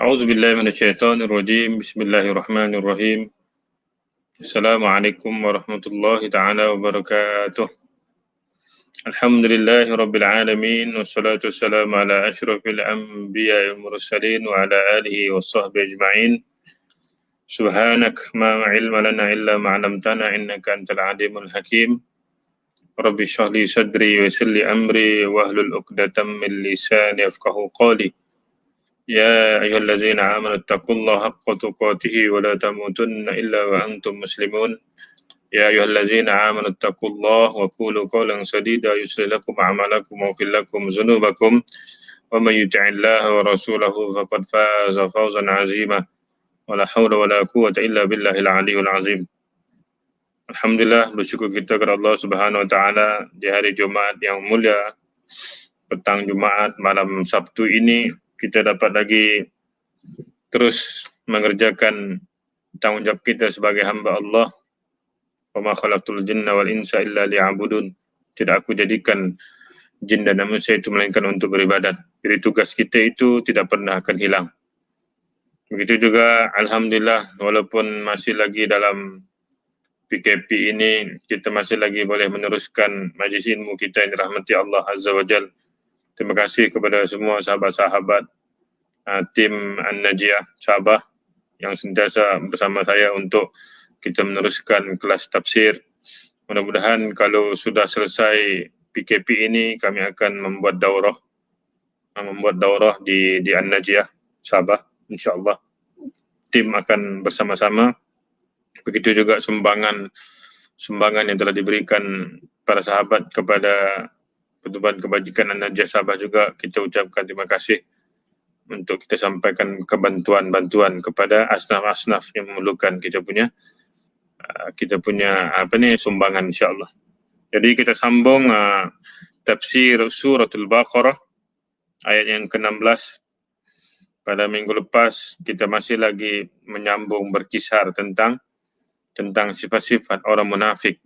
أعوذ بالله من الشيطان الرجيم بسم الله الرحمن الرحيم السلام عليكم ورحمة الله تعالى وبركاته الحمد لله رب العالمين والصلاة والسلام على أشرف الأنبياء والمرسلين وعلى آله وصحبه أجمعين سبحانك ما علم لنا إلا ما علمتنا إنك أنت العليم الحكيم رب اشرح لي صدري ويسر لي أمري واحلل عقدة من لساني يفقهوا قولي يا أيها الذين آمنوا اتقوا الله حق تقاته ولا تموتن إلا وأنتم مسلمون يا أيها الذين آمنوا اتقوا الله وقولوا قولا سديدا يصلح لكم أعمالكم ويغفر لكم ذنوبكم ومن يطع الله ورسوله فقد فاز فوزا عظيما ولا حول ولا قوة إلا بالله العلي العظيم. Alhamdulillah, bersyukur kita kepada Allah Subhanahu wa taala di hari Jumaat yang mulia, petang Jumaat, malam Sabtu ini kita dapat lagi terus mengerjakan tanggungjawab kita sebagai hamba Allah. Wa ma khalaqtul jinna wal insa illa liya'budun. Tidak aku jadikan jin dan manusia itu melainkan untuk beribadat. Jadi tugas kita itu tidak pernah akan hilang. Begitu juga alhamdulillah, walaupun masih lagi dalam PKP ini, kita masih lagi boleh meneruskan majlis ilmu kita yang dirahmati Allah Azza wa Jal. Terima kasih kepada semua sahabat-sahabat tim An-Najiyah Sabah yang sentiasa bersama saya untuk kita meneruskan kelas tafsir. Mudah-mudahan kalau sudah selesai PKP ini, kami akan membuat daurah di An-Najiyah Sabah, insyaAllah. Tim akan bersama-sama. Begitu juga sumbangan yang telah diberikan para sahabat kepada pertubuhan kebajikan An-Najiyah Sabah juga kita ucapkan terima kasih untuk kita sampaikan bantuan kepada asnaf-asnaf yang memerlukan kita punya sumbangan insyaAllah. Jadi kita sambung tafsir suratul Baqarah ayat yang ke-16. Pada minggu lepas kita masih lagi menyambung berkisar tentang sifat-sifat orang munafik,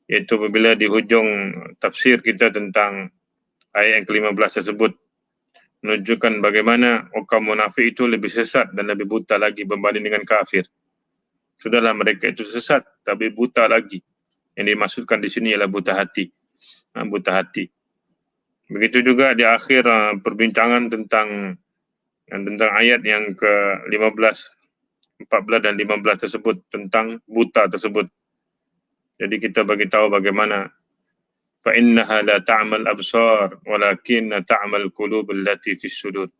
yaitu apabila di hujung tafsir kita tentang ayat yang ke-15 tersebut menunjukkan bagaimana kaum munafik itu lebih sesat dan lebih buta lagi berbanding dengan kafir. Sudahlah mereka itu sesat tapi buta lagi. Yang dimaksudkan di sini ialah buta hati. Begitu juga di akhir perbincangan tentang ayat yang ke-15, 14 dan 15 tersebut tentang buta tersebut. Jadi kita bagi tahu bagaimana fa innaha la ta'mal absar walakinna ta'mal qulubul lati fis sudur.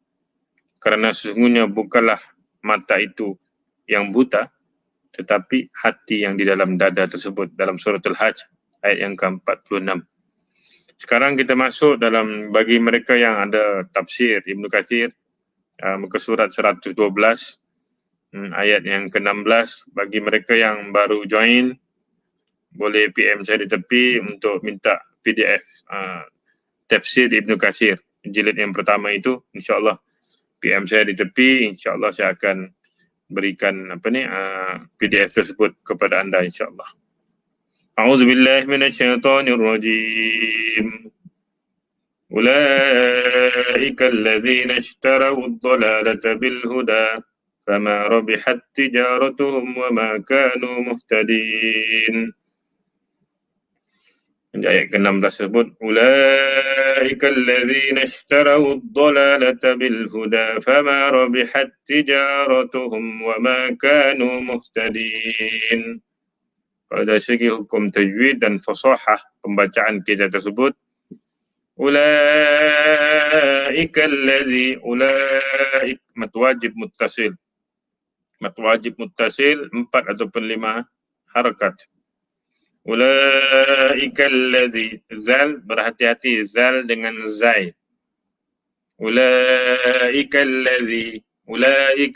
Karena sesungguhnya bukanlah mata itu yang buta, tetapi hati yang di dalam dada tersebut, dalam surah Al-Hajj ayat yang ke-46. Sekarang kita masuk dalam bagi mereka yang ada tafsir Ibnu Katsir muka surat 112 ayat yang ke-16. Bagi mereka yang baru join, boleh PM saya di tepi untuk minta PDF tafsir Ibnu Katsir jilid yang pertama itu. InsyaAllah PM saya di tepi, insyaAllah saya akan berikan PDF tersebut kepada anda insyaAllah. A'udzubillahi minasyaitonirrajim. Ulaika alladzina ishtaraw ad-dhalalata bil huda fama rabihat tijaratuhum wama kanu muhtadin. Ayat ke-16 tersebut, ulaika alladzina ishtaraw ad-dhalalata bil huda fama rabihat tijaratuhum wama kanu muhtadin. Kalau dari segi hukum tajwid dan fasahah pembacaan kita tersebut, ulaika allazi mat wajib muttasil 4 ataupun 5 harakat. Ulaika allazi, zal berhati-hati, zal dengan zai. Ulaika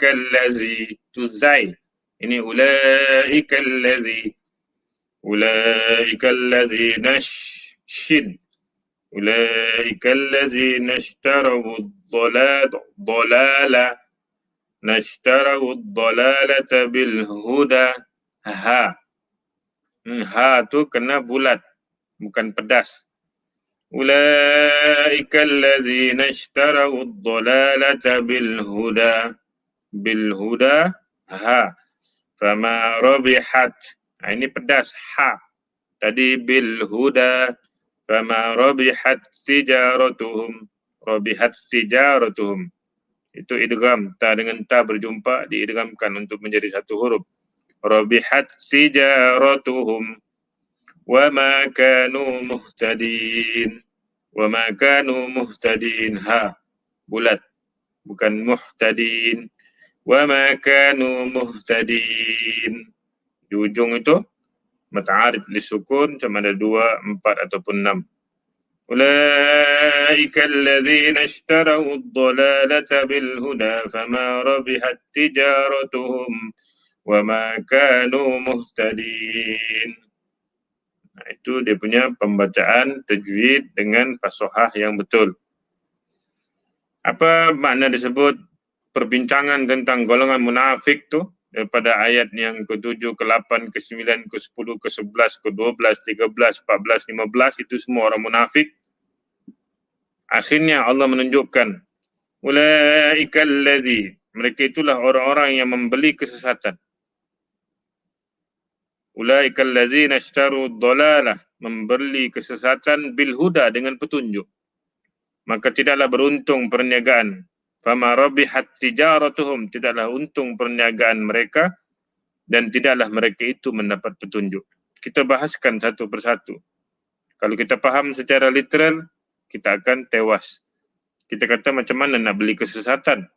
allazi tu zai. Ini ulaika allazi nashid. Ulaika allazi nashtaraw ad-dhalala nashtaraw ad-dhalalata bil huda. Ha tu kena bulat, bukan pedas. Ulaika allazina ishtaraw ad-dhalalata bil huda. bil huda ha. Fama rabihat. Ini pedas ha. Tadi bil huda. Fama rabihat tijaratuhum. Rabihat tijaratuhum. Itu idgham, ta dengan ta berjumpa diidghamkan untuk menjadi satu huruf. Rabihat tijaratuhum wa ma kanu muhtadin. Wa ma kanu muhtadin ha. Bulat, bukan muhtadin. Wa ma kanu muhtadin. Di ujung itu mat'arif lisukun sama ada 2, 4 ataupun 6. أولئك الذين اشتروا الضلالة بالهدى فما ربحت تجارتهم وما كانوا مهتدين. Nah, itu dia punya pembacaan tajwid dengan fasahah yang betul. Apa makna disebut perbincangan tentang golongan munafik tu daripada ayat yang ke-7, ke-8, ke-9, ke-10, ke-11, ke-12, 13, 14, 15 itu semua orang munafik. Akhirnya Allah menunjukkan ulaikal ladzi, mereka itulah orang-orang yang membeli kesesatan. Ulaikal ladzina ishtaru dhalalah, membeli kesesatan bil huda dengan petunjuk. Maka tidaklah beruntung perniagaan. Fama rabihat tijaratuhum, tidaklah untung perniagaan mereka dan tidaklah mereka itu mendapat petunjuk. Kita bahaskan satu persatu. Kalau kita faham secara literal, kita akan tewas. Kita kata macam mana nak beli kesesatan?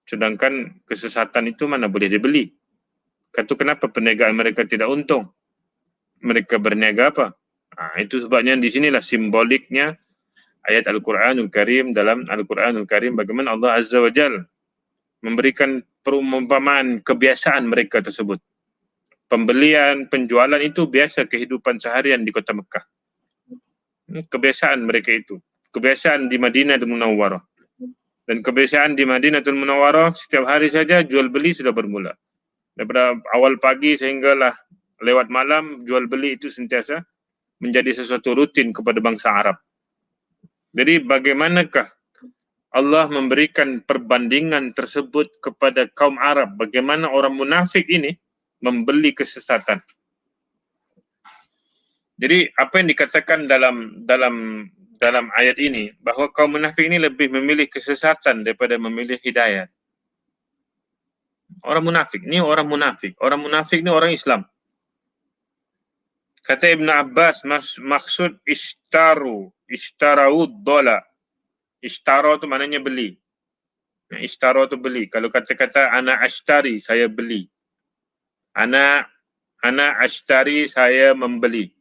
Sedangkan kesesatan itu mana boleh dibeli? Kata kenapa perniagaan mereka tidak untung? Mereka berniaga apa? Itu sebabnya di sinilah simboliknya ayat Al-Quranul Karim. Dalam Al-Quranul Karim bagaimana Allah Azza wa Jal memberikan perumpamaan kebiasaan mereka tersebut. Pembelian, penjualan itu biasa kehidupan seharian di kota Mekah. Kebiasaan mereka itu. Kebiasaan di Madinatul Munawwarah. Dan kebiasaan di Madinatul Munawwarah setiap hari saja jual beli sudah bermula. Daripada awal pagi sehinggalah lewat malam, jual beli itu sentiasa menjadi sesuatu rutin kepada bangsa Arab. Jadi bagaimanakah Allah memberikan perbandingan tersebut kepada kaum Arab? Bagaimana orang munafik ini membeli kesesatan? Jadi apa yang dikatakan dalam ayat ini, bahawa kaum munafik ini lebih memilih kesesatan daripada memilih hidayah. Orang munafik ni orang munafik. Orang munafik ni orang Islam. Kata Ibn Abbas, maksud ishtarau dola. Ishtara tu maknanya beli. Ishtara tu beli. Kalau kata-kata ana ashtari, saya beli. Ana ashtari, saya membeli.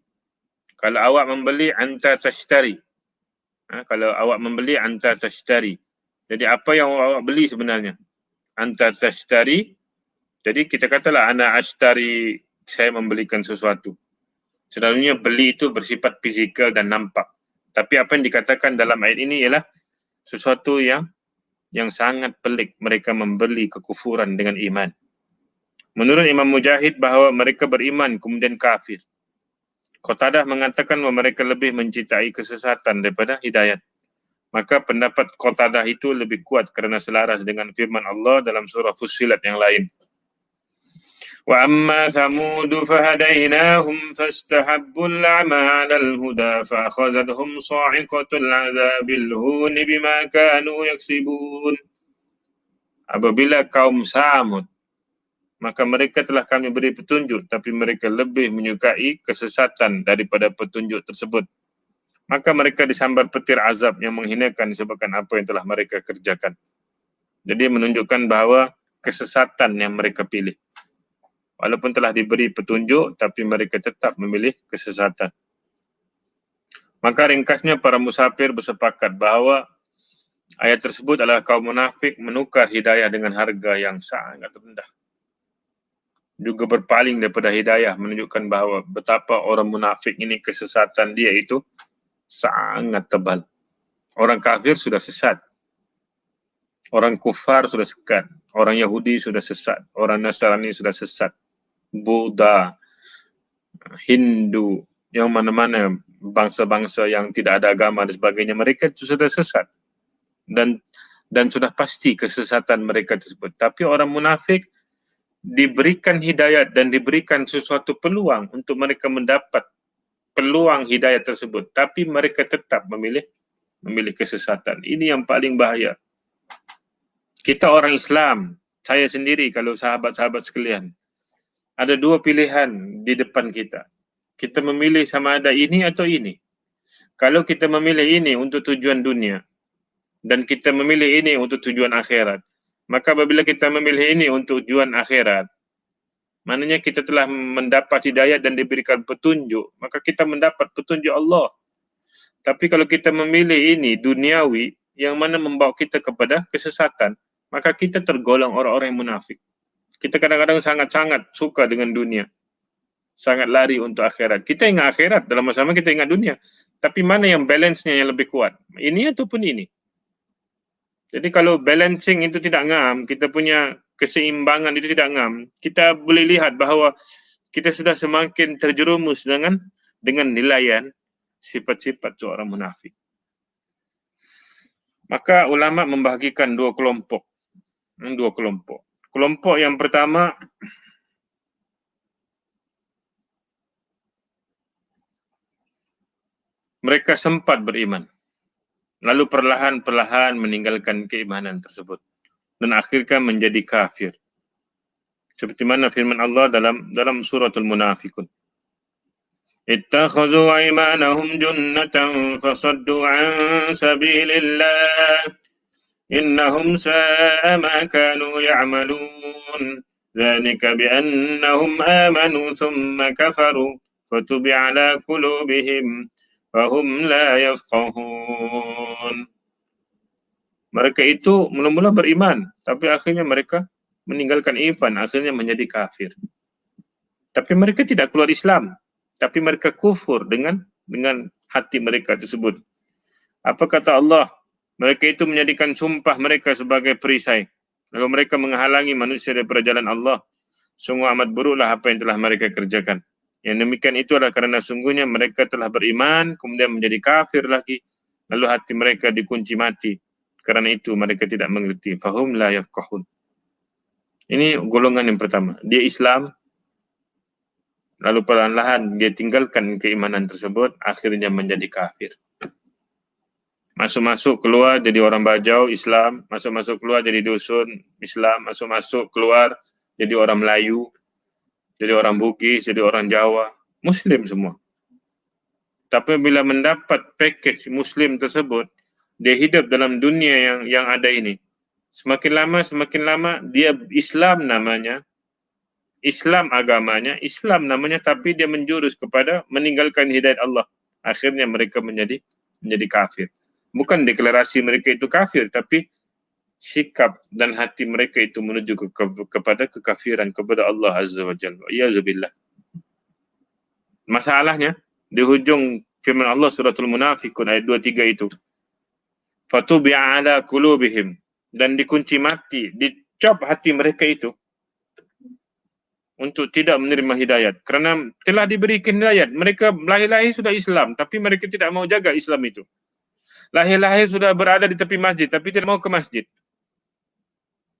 Kalau awak membeli, anta tashtari. Kalau awak membeli, anta tashtari. Jadi apa yang awak beli sebenarnya? Anta tashtari. Jadi kita katalah ana ashtari, saya membelikan sesuatu. Selalunya beli itu bersifat fizikal dan nampak. Tapi apa yang dikatakan dalam ayat ini ialah sesuatu yang sangat pelik. Mereka membeli kekufuran dengan iman. Menurut Imam Mujahid bahawa mereka beriman kemudian kafir. Qatadah mengatakan bahawa mereka lebih mencintai kesesatan daripada hidayat. Maka pendapat Qatadah itu lebih kuat kerana selaras dengan firman Allah dalam surah Fussilat yang lain. Wa amma Thamud fahadainahum fastahabbul 'ama 'alal huda fa akhadhatuhum sa'iqatul 'adzabil hun bima kanu yaksibun. Apabila kaum Samud, maka mereka telah kami beri petunjuk, tapi mereka lebih menyukai kesesatan daripada petunjuk tersebut. Maka mereka disambar petir azab yang menghinakan disebabkan apa yang telah mereka kerjakan. Jadi menunjukkan bahawa kesesatan yang mereka pilih. Walaupun telah diberi petunjuk, tapi mereka tetap memilih kesesatan. Maka ringkasnya para musafir bersepakat bahawa ayat tersebut adalah kaum munafik menukar hidayah dengan harga yang sangat rendah. Juga berpaling daripada hidayah, menunjukkan bahawa betapa orang munafik ini kesesatan dia itu sangat tebal. Orang kafir sudah sesat. Orang kufar sudah sesat. Orang Yahudi sudah sesat. Orang Nasrani sudah sesat. Buddha, Hindu, yang mana-mana bangsa-bangsa yang tidak ada agama dan sebagainya, mereka itu sudah sesat. Dan dan sudah pasti kesesatan mereka tersebut. Tapi orang munafik diberikan hidayat dan diberikan sesuatu peluang untuk mereka mendapat peluang hidayat tersebut, tapi mereka tetap memilih kesesatan. Ini yang paling bahaya. Kita orang Islam, saya sendiri, kalau sahabat-sahabat sekalian, ada dua pilihan di depan kita. Kita memilih sama ada ini atau ini. Kalau kita memilih ini untuk tujuan dunia, dan kita memilih ini untuk tujuan akhirat, maka apabila kita memilih ini untuk tujuan akhirat, maknanya kita telah mendapat hidayah dan diberikan petunjuk, maka kita mendapat petunjuk Allah. Tapi kalau kita memilih ini duniawi, yang mana membawa kita kepada kesesatan, maka kita tergolong orang-orang yang munafik. Kita kadang-kadang sangat-sangat suka dengan dunia, sangat lari untuk akhirat. Kita ingat akhirat, dalam masa sama kita ingat dunia. Tapi mana yang balance-nya yang lebih kuat? Ini ataupun ini? Jadi kalau balancing itu tidak ngam, kita punya keseimbangan itu tidak ngam, kita boleh lihat bahawa kita sudah semakin terjerumus dengan nilaian sifat-sifat seorang munafik. Maka ulama membahagikan dua kelompok. Kelompok yang pertama, mereka sempat beriman, lalu perlahan-perlahan meninggalkan keimanan tersebut dan akhirnya menjadi kafir. Seperti mana firman Allah dalam suratul Munafikun. Ittakhadhu aymanahum junnatan fasaddu an sabilillah innahum sa'a ma kanu ya'malun dzalika biannahum amanu thumma kafaru fatubi'a ala qulubihim fahum la yafqahun. Mereka itu mula-mula beriman, tapi akhirnya mereka meninggalkan iman, akhirnya menjadi kafir. Tapi mereka tidak keluar Islam, tapi mereka kufur dengan hati mereka tersebut. Apa kata Allah? Mereka itu menjadikan sumpah mereka sebagai perisai, lalu mereka menghalangi manusia daripada jalan Allah. Sungguh amat buruklah apa yang telah mereka kerjakan. Yang demikian itu adalah kerana sungguhnya mereka telah beriman, kemudian menjadi kafir lagi, lalu hati mereka dikunci mati. Kerana itu mereka tidak mengerti. Fahum la yafqahun. Ini golongan yang pertama. Dia Islam, lalu perlahan-lahan dia tinggalkan keimanan tersebut, akhirnya menjadi kafir. Masuk-masuk keluar jadi orang Bajau Islam, masuk-masuk keluar jadi dusun Islam, masuk-masuk keluar jadi orang Melayu, jadi orang Bugis, jadi orang Jawa, Muslim semua. Tapi bila mendapat package Muslim tersebut, dia hidup dalam dunia yang ada ini. Semakin lama dia Islam namanya, Islam agamanya, Islam namanya, tapi dia menjurus kepada meninggalkan hidayat Allah. Akhirnya mereka menjadi kafir. Bukan deklarasi mereka itu kafir, tapi sikap dan hati mereka itu menuju kepada kekafiran kepada Allah Azza wa Jalla. Iyazubillah. Masalahnya di hujung firman Allah suratul Munafikun ayat 23 itu, fatubi'a ala qulubihim, dan dikunci mati, dicop hati mereka itu untuk tidak menerima hidayat. Kerana telah diberikan hidayat, mereka lahir-lahir sudah Islam, tapi mereka tidak mau jaga Islam itu. Lahir-lahir sudah berada di tepi masjid, tapi tidak mau ke masjid.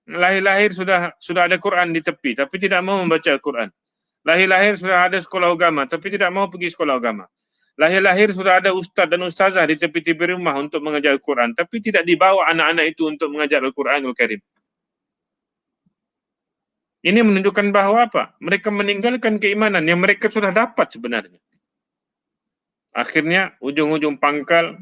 Lahir-lahir sudah ada Quran di tepi, tapi tidak mau membaca Quran. Lahir-lahir sudah ada sekolah agama, tapi tidak mau pergi sekolah agama. Lahir-lahir sudah ada ustaz dan ustazah di tepi-tepi rumah untuk mengajar Al-Quran, tapi tidak dibawa anak-anak itu untuk mengajar Al-Quranul Karim. Ini menunjukkan bahawa apa? Mereka meninggalkan keimanan yang mereka sudah dapat sebenarnya. Akhirnya, ujung-ujung pangkal,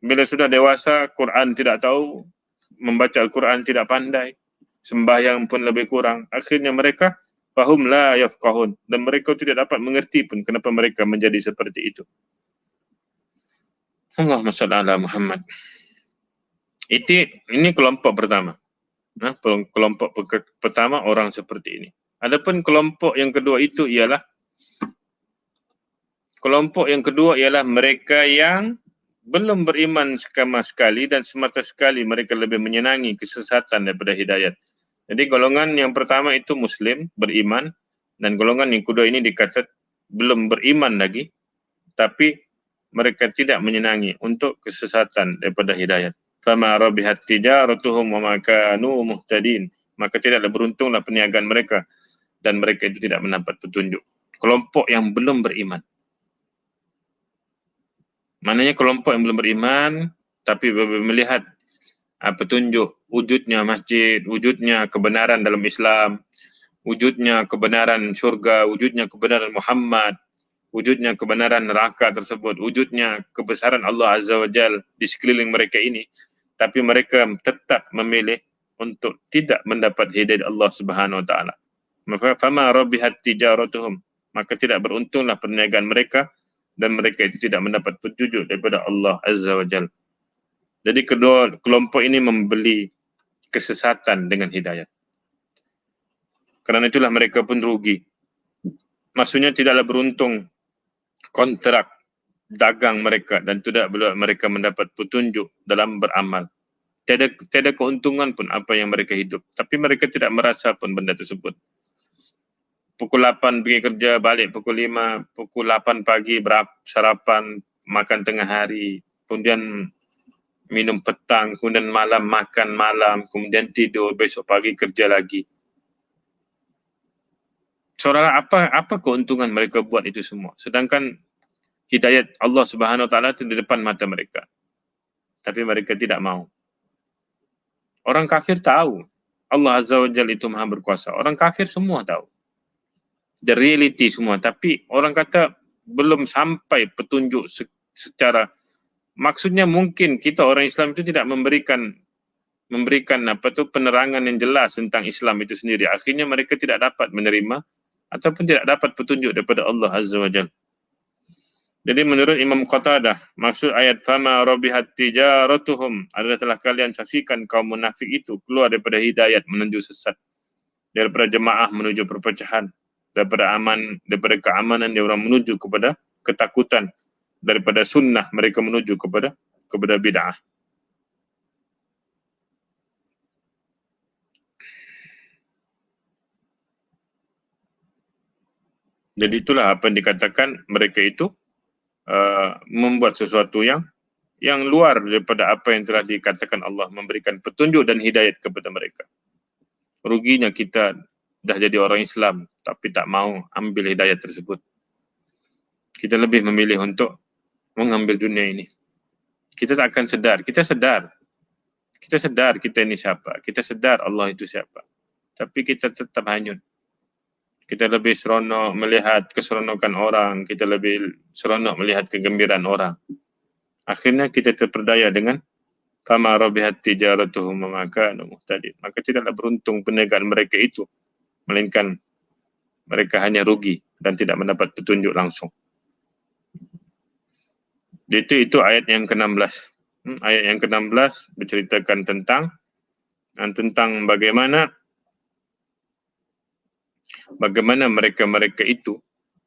bila sudah dewasa, Quran tidak tahu, membaca Al-Quran tidak pandai, sembahyang pun lebih kurang. Akhirnya mereka fahum la yafqahun, dan mereka tidak dapat mengerti pun kenapa mereka menjadi seperti itu. Allahumma shalli ala Muhammad. Ini kelompok pertama. Kelompok pertama orang seperti ini. Adapun kelompok yang kedua itu ialah mereka yang belum beriman sama sekali dan semata sekali mereka lebih menyenangi kesesatan daripada hidayat. Jadi golongan yang pertama itu Muslim, beriman, dan golongan yang kedua ini dikata belum beriman lagi, tapi mereka tidak menyenangi untuk kesesatan daripada hidayat. Fama rabihat tijaratuhum wa ma kanu muhtadin. Maka tidaklah beruntunglah perniagaan mereka dan mereka itu tidak mendapat petunjuk. Kelompok yang belum beriman. Maknanya kelompok yang belum beriman tapi melihat petunjuk, wujudnya masjid, wujudnya kebenaran dalam Islam, wujudnya kebenaran syurga, wujudnya kebenaran Muhammad, wujudnya kebenaran neraka tersebut, wujudnya kebesaran Allah Azza wa Jal di sekeliling mereka ini, tapi mereka tetap memilih untuk tidak mendapat hidayah Allah Subhanahu wa taala. Maka fama rabihat tijaratuhum, maka tidak beruntunglah perniagaan mereka dan mereka itu tidak mendapat petunjuk daripada Allah Azza wa Jal. Jadi kedua kelompok ini membeli kesesatan dengan hidayah. Kerana itulah mereka pun rugi. Maksudnya tidaklah beruntung kontrak dagang mereka dan tidak pula mereka mendapat petunjuk dalam beramal. Tiada keuntungan pun apa yang mereka hidup. Tapi mereka tidak merasa pun benda tersebut. Pukul 8 pergi kerja, balik pukul 5, pukul 8 pagi sarapan, makan tengah hari, kemudian minum petang, kemudian malam makan malam, kemudian tidur, besok pagi kerja lagi. Seolah apa keuntungan mereka buat itu semua? Sedangkan hidayat Allah Subhanahu wa taala itu di depan mata mereka. Tapi mereka tidak mau. Orang kafir tahu Allah Azza wa Jalla itu Maha berkuasa. Orang kafir semua tahu. The reality semua, tapi orang kata belum sampai petunjuk secara, maksudnya mungkin kita orang Islam itu tidak memberikan penerangan yang jelas tentang Islam itu sendiri. Akhirnya mereka tidak dapat menerima ataupun tidak dapat petunjuk daripada Allah Azza wa Jalla. Jadi menurut Imam Qatadah, maksud ayat fama rabihat tijaratuhum adalah telah kalian saksikan kaum munafik itu keluar daripada hidayat menuju sesat, daripada jemaah menuju perpecahan, daripada keamanan dia orang menuju kepada ketakutan, daripada sunnah mereka menuju kepada bid'ah. Jadi itulah apa yang dikatakan mereka itu membuat sesuatu yang luar daripada apa yang telah dikatakan Allah, memberikan petunjuk dan hidayat kepada mereka. Ruginya kita dah jadi orang Islam tapi tak mau ambil hidayat tersebut. Kita lebih memilih untuk mengambil dunia ini. Kita tak akan sedar. Kita sedar kita ini siapa. Kita sedar Allah itu siapa. Tapi kita tetap hanyut. Kita lebih seronok melihat keseronokan orang. Kita lebih seronok melihat kegembiraan orang. Akhirnya kita terperdaya dengan fama rabihat tijaratuhum wa ma kanu muhtadin. Maka tidaklah beruntung perniagaan mereka itu, melainkan mereka hanya rugi dan tidak mendapat petunjuk langsung. Itu ayat yang ke-16. Ayat yang ke-16 berceritakan tentang bagaimana mereka itu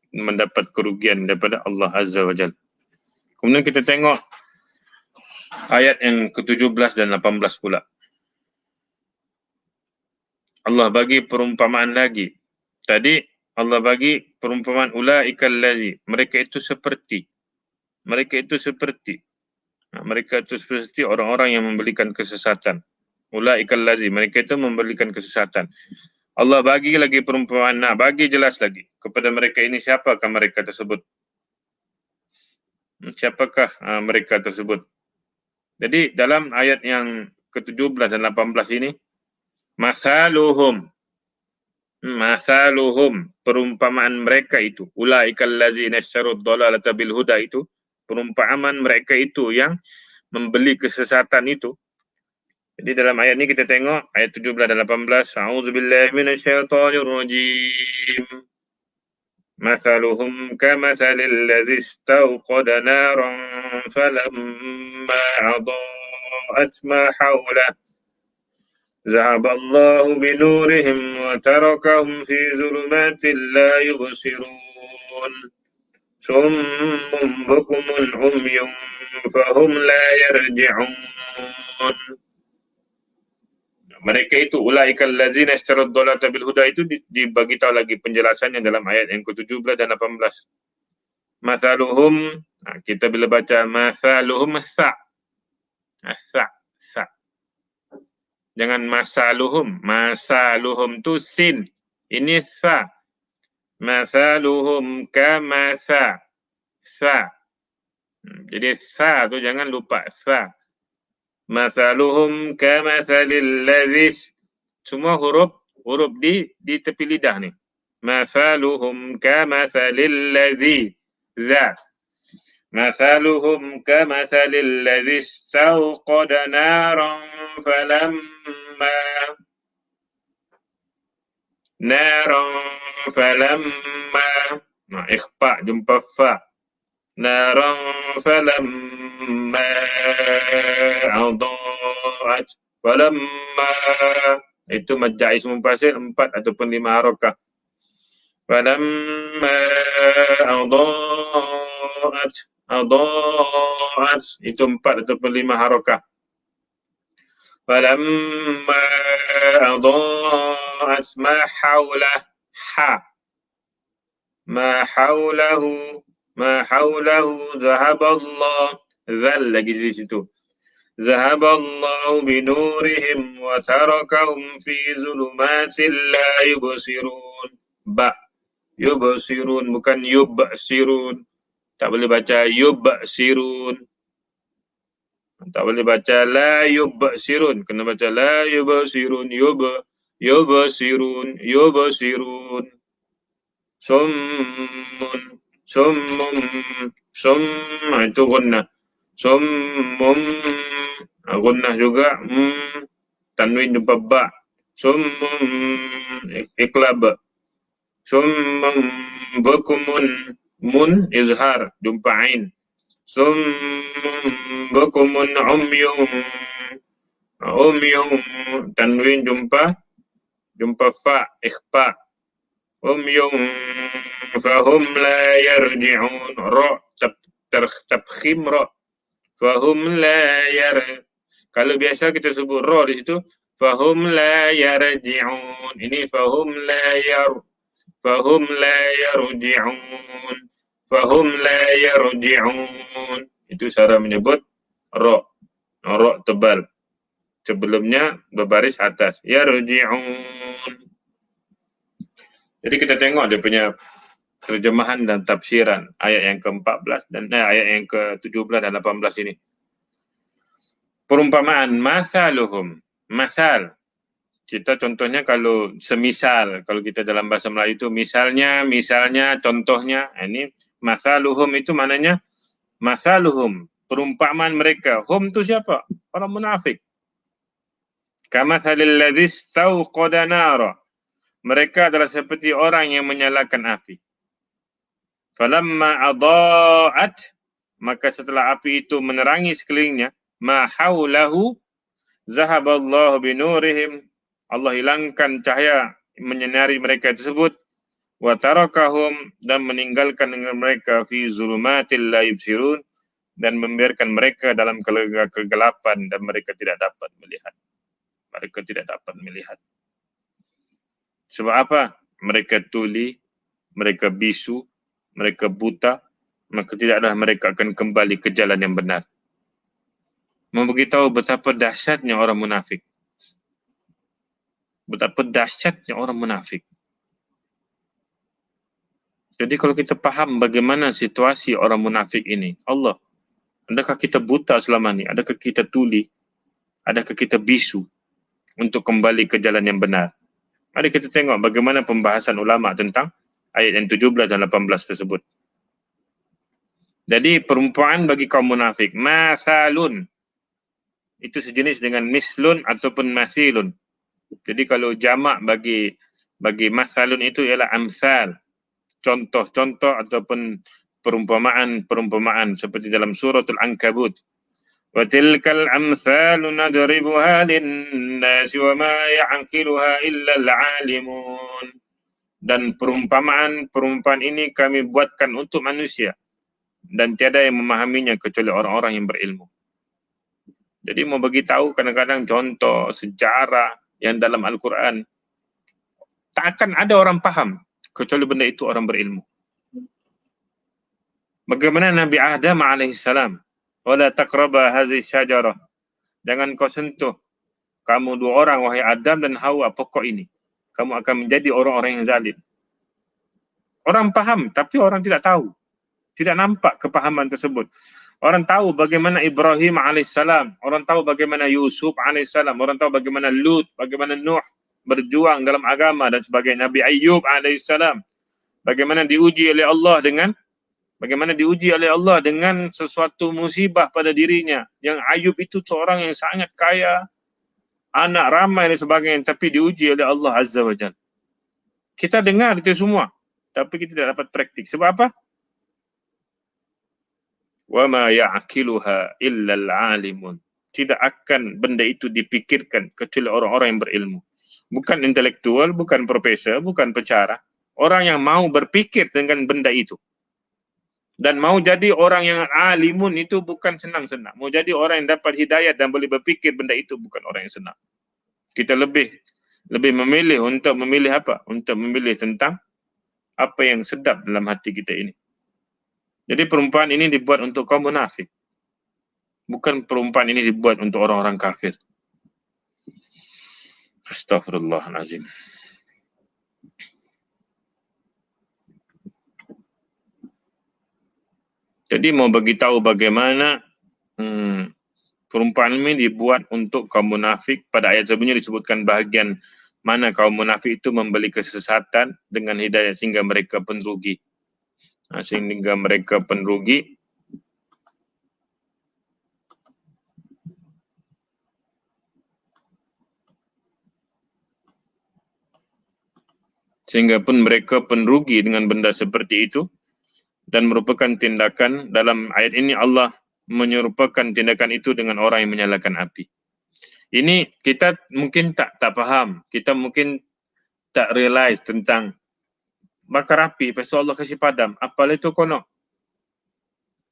mendapat kerugian daripada Allah Azza wa Jalla. Kemudian kita tengok ayat yang ke-17 dan 18 pula. Allah bagi perumpamaan lagi. Tadi Allah bagi perumpamaan ulaikal lazi, mereka itu seperti orang-orang yang memberikan kesesatan. Ulaikal lazi, mereka itu memberikan kesesatan. Allah bagi lagi perumpamaan, bagi jelas lagi kepada mereka ini siapakah mereka tersebut. Siapakah mereka tersebut? Jadi dalam ayat yang ke-17 dan 18 ini, masaluhum, perumpamaan mereka itu, ulaikal ladzina istarud dhalalata bil huda, itu perumpamaan mereka itu yang membeli kesesatan itu. Jadi dalam ayat ini kita tengok ayat 17 dan 18, a'udzubillahi minasyaitonir rajim. Masaluhum kamathalil ladzi istawqada naran falamma adaa'at ma hawlahu zahaballahu binurihim wa tarakahum fi zulumatin la yubsirun summun bukmun umyun fahum la yarji'un. Mereka itu ulaikal ladzina istarad dhalata bil huda, itu dibagi tahu lagi penjelasannya dalam ayat yang ke-17 dan 18. Masaluhum, kita bila baca masaluhum sa Sa. Jangan masaluhum. Masaluhum tu sin. Ini sa. Masaluhum kamasa. Sa. Jadi sa tu jangan lupa sa. Masaluhum kamathalil ladzi. Semua huruf di tepi lidah ni. Masaluhum kamathalil ladzi. Za. Masaluhum kamathalil ladzi istawqada naran falamma. Nah, ikhfa jumpa fa. Naran falamma adaat. Falamma itu majai ismu fasil 4 ataupun 5 harakah. Falamma adaat itu 4 ataupun 5 harakah. Falamma adaat ma haulah. Ha. Ma haulahu zahaballah. Zal lagi di situ. Zahaballahu binurihim wa tarakahum fi zulumatin la yubsirun. Ba. Yubsirun bukan yubsirun. Tak boleh baca yubsirun. Tak boleh baca la yubsirun. Kena baca la yubsirun. Yubsirun. Summun. Itu gunnah. Summun. Gunnah juga. Tanwin jumpa ba. Summun. Iqlab. Summun. Bukumun. Mun izhar. Jumpa ain. Summun. Bukumun. Umyum. Tanwin jumpa fa. Ikhfa. Umyum fahum la yarji'un. Ra tabkhim ra. Fahum la kalau biasa kita sebut ra di situ fahum la yarji'un. Ini fahum la yarji'un. Fahum la yarji'un. Itu cara menyebut ra. Ra tebal. Sebelumnya berbaris atas. Yarji'un. Jadi kita tengok dia punya terjemahan dan tafsiran ayat yang ke-14 dan ayat yang ke-17 dan 18 ini. Perumpamaan masaluhum. Masal. Kita contohnya kalau semisal, kalau kita dalam bahasa Melayu itu misalnya, contohnya. Ini masaluhum itu maknanya masaluhum, perumpamaan mereka. Hum itu siapa? Orang munafik. Kamathalil ladzi istawqada nara. Mereka adalah seperti orang yang menyalakan api. Falamma adaat, maka setelah api itu menerangi sekelilingnya, ma haulahu zahaballahu binurihim. Allah hilangkan cahaya menyinari mereka tersebut. Wa tarakahum, dan meninggalkan mereka fi zulumatil la yubsirun, dan membiarkan mereka dalam kegelapan dan mereka tidak dapat melihat. Sebab apa? Mereka tuli, mereka bisu, mereka buta, maka tidaklah mereka akan kembali ke jalan yang benar. Memberitahu betapa dahsyatnya orang munafik. Jadi kalau kita faham bagaimana situasi orang munafik ini, Allah, adakah kita buta selama ini? Adakah kita tuli? Adakah kita bisu untuk kembali ke jalan yang benar? Mari kita tengok bagaimana pembahasan ulama tentang ayat yang 17 dan 18 tersebut. Jadi perumpamaan bagi kaum munafik, masalun, itu sejenis dengan mislun ataupun masilun. Jadi kalau jamak bagi masalun itu ialah amsal, contoh-contoh ataupun perumpamaan seperti dalam suratul Ankabut. Wa tilkal amsalu nadribuha lin-nasi wa ma ya'qiluha illa al-'alimun. Dan perumpamaan ini kami buatkan untuk manusia dan tiada yang memahaminya kecuali orang-orang yang berilmu. Jadi mau bagi tahu kadang-kadang contoh sejarah yang dalam Al-Quran, tak akan ada orang faham kecuali benda itu orang berilmu. Bagaimana Nabi Adam alaihissalam, wala taqraba hazihi syajarah, Jangan kau sentuh. Kamu dua orang, wahai Adam dan Hawa, pokok ini. Kamu akan menjadi orang-orang yang zalim. Orang paham, tapi orang tidak tahu. Tidak nampak kepahaman tersebut. Orang tahu bagaimana Ibrahim alaihissalam. Orang tahu bagaimana Yusuf alaihissalam. Orang tahu bagaimana Lut, bagaimana Nuh berjuang dalam agama dan sebagainya. Nabi Ayyub alaihissalam. Bagaimana diuji oleh Allah dengan sesuatu musibah pada dirinya. Yang Ayub itu seorang yang sangat kaya, anak ramai dan sebagainya, tapi diuji oleh Allah Azza wa Jalla. Kita dengar itu semua, tapi kita tidak dapat praktik. Sebab apa? وَمَا يَعْقِلُهَا إِلَّا الْعَالِمُونَ. Tidak akan benda itu dipikirkan kecuali orang-orang yang berilmu. Bukan intelektual, bukan profesor, bukan pencara. Orang yang mau berpikir dengan benda itu. Dan mau jadi orang yang alimun itu bukan senang-senang. Mau jadi orang yang dapat hidayah dan boleh berpikir benda itu bukan orang yang senang. Kita lebih memilih untuk memilih apa? Untuk memilih tentang apa yang sedap dalam hati kita ini. Jadi perumpamaan ini dibuat untuk kaum munafik. Bukan perumpamaan ini dibuat untuk orang-orang kafir. Astaghfirullahaladzim. Jadi mau beritahu bagaimana perumpamaan ini dibuat untuk kaum munafik. Pada ayat sebelumnya disebutkan bahagian mana kaum munafik itu membeli kesesatan dengan hidayah sehingga mereka pun rugi. Sehingga mereka pun rugi. Sehingga pun mereka pun rugi dengan benda seperti itu. Dan merupakan tindakan, dalam ayat ini Allah menyerupakan tindakan itu dengan orang yang menyalakan api. Ini kita mungkin tak faham. Kita mungkin tak realize tentang bakar api, pasal Allah kasih padam. Apalah itu kono?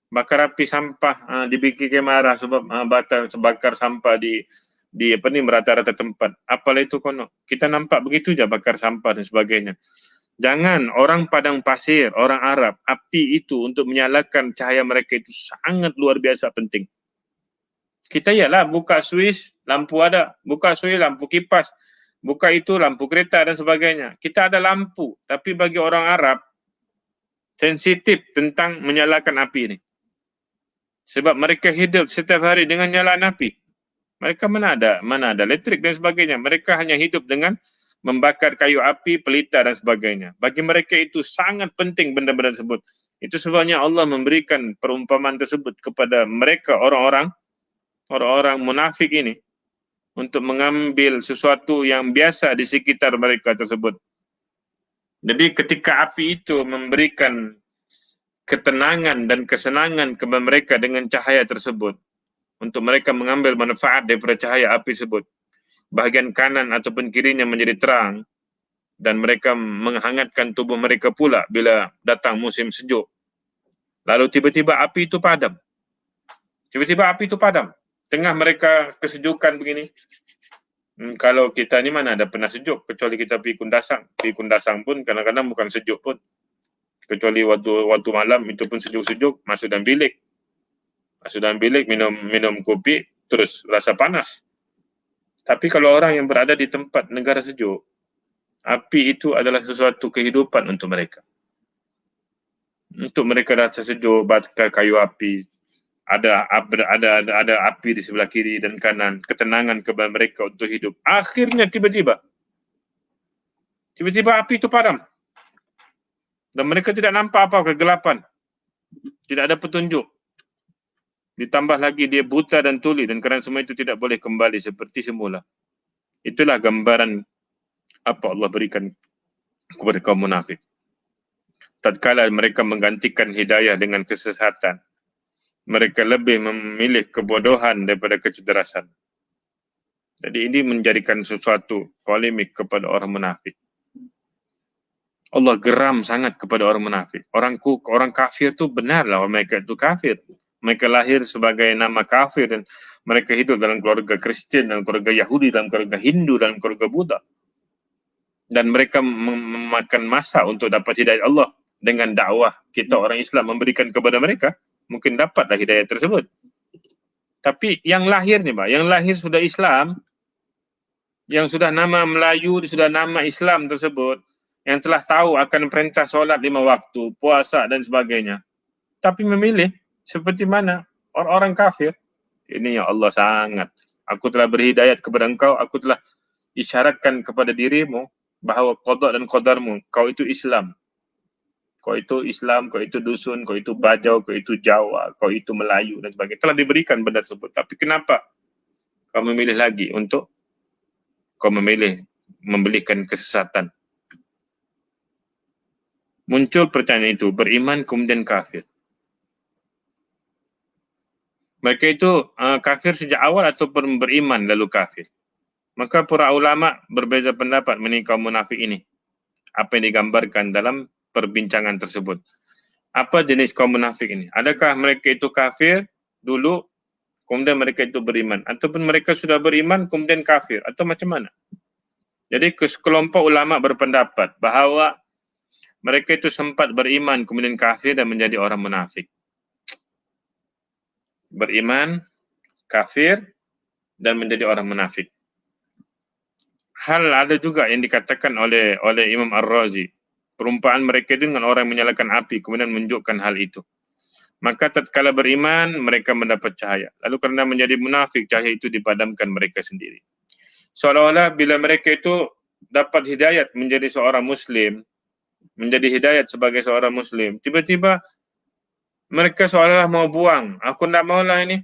Bakar api sampah, dibikin marah sebab bakar sampah di merata-rata tempat. Apalah itu kono? Kita nampak begitu je bakar sampah dan sebagainya. Jangan orang padang pasir, orang Arab, api itu untuk menyalakan cahaya mereka itu sangat luar biasa penting. Kita ialah buka suis, lampu ada. Buka suis, lampu kipas. Buka itu, lampu kereta dan sebagainya. Kita ada lampu. Tapi bagi orang Arab, sensitif tentang menyalakan api ini. Sebab mereka hidup setiap hari dengan nyalakan api. Mereka mana ada elektrik dan sebagainya. Mereka hanya hidup dengan membakar kayu api, pelita dan sebagainya. Bagi mereka itu sangat penting benda-benda tersebut. Itu sebabnya Allah memberikan perumpamaan tersebut kepada mereka orang-orang munafik ini untuk mengambil sesuatu yang biasa di sekitar mereka tersebut. Jadi ketika api itu memberikan ketenangan dan kesenangan kepada mereka dengan cahaya tersebut, untuk mereka mengambil manfaat daripada cahaya api tersebut, bahagian kanan ataupun kirinya menjadi terang, dan mereka menghangatkan tubuh mereka pula bila datang musim sejuk. Lalu tiba-tiba api itu padam. Tengah mereka kesejukan begini. Kalau kita ni mana ada pernah sejuk, kecuali kita pergi Kundasang. Pergi Kundasang pun kadang-kadang bukan sejuk pun. Kecuali waktu malam itu pun sejuk-sejuk, masuk dalam bilik. Minum kopi, terus rasa panas. Tapi kalau orang yang berada di tempat negara sejuk, api itu adalah sesuatu kehidupan untuk mereka. Untuk mereka rasa sejuk, bakar kayu api, ada api di sebelah kiri dan kanan, ketenangan kepada mereka untuk hidup. Akhirnya tiba-tiba api itu padam. Dan mereka tidak nampak apa, kegelapan. Tidak ada petunjuk. Ditambah lagi dia buta dan tuli, dan kerana semua itu tidak boleh kembali seperti semula. Itulah gambaran apa Allah berikan kepada kaum munafik. Tatkala mereka menggantikan hidayah dengan kesesatan, mereka lebih memilih kebodohan daripada kecerdasan. Jadi ini menjadikan sesuatu polemik kepada orang munafik. Allah geram sangat kepada orang munafik. Orang kafir itu benarlah mereka itu kafir. Mereka lahir sebagai nama kafir dan mereka hidup dalam keluarga Kristen, dalam keluarga Yahudi, dalam keluarga Hindu, dalam keluarga Buddha. Dan mereka memakan masa untuk dapat hidayah Allah dengan dakwah kita orang Islam memberikan kepada mereka, mungkin dapatlah hidayah tersebut. Tapi yang lahir nih Pak, yang lahir sudah Islam, yang sudah nama Melayu, sudah nama Islam tersebut, yang telah tahu akan perintah solat 5 waktu, puasa dan sebagainya. Tapi memilih seperti mana orang-orang kafir. Ini ya Allah sangat. Aku telah berhidayat kepada engkau, aku telah isyaratkan kepada dirimu bahwa qada dan qadarmu, kau itu Islam. Kau itu Islam, kau itu dusun, kau itu Bajau, kau itu Jawa, kau itu Melayu dan sebagainya. Telah diberikan benda tersebut. Tapi kenapa kau memilih lagi untuk kau memilih membelikan kesesatan? Muncul pertanyaan itu, beriman kemudian kafir. Mereka itu kafir sejak awal ataupun beriman lalu kafir. Maka para ulama berbeza pendapat mengenai kaum munafik ini. Apa yang digambarkan dalam perbincangan tersebut. Apa jenis kaum munafik ini? Adakah mereka itu kafir dulu, kemudian mereka itu beriman? Ataupun mereka sudah beriman, kemudian kafir? Atau macam mana? Jadi sekelompok ulama berpendapat bahawa mereka itu sempat beriman, kemudian kafir dan menjadi orang munafik. Beriman, kafir, dan menjadi orang munafik. Hal ada juga yang dikatakan oleh Imam Ar-Razi. Perumpamaan mereka dengan orang yang menyalakan api, kemudian menunjukkan hal itu. Maka tatkala beriman, mereka mendapat cahaya. Lalu kerana menjadi munafik, cahaya itu dipadamkan mereka sendiri. Seolah-olah bila mereka itu dapat hidayat menjadi seorang Muslim, menjadi hidayat sebagai seorang Muslim, tiba-tiba mereka seolah-olah mau buang. Aku nak maulah ini.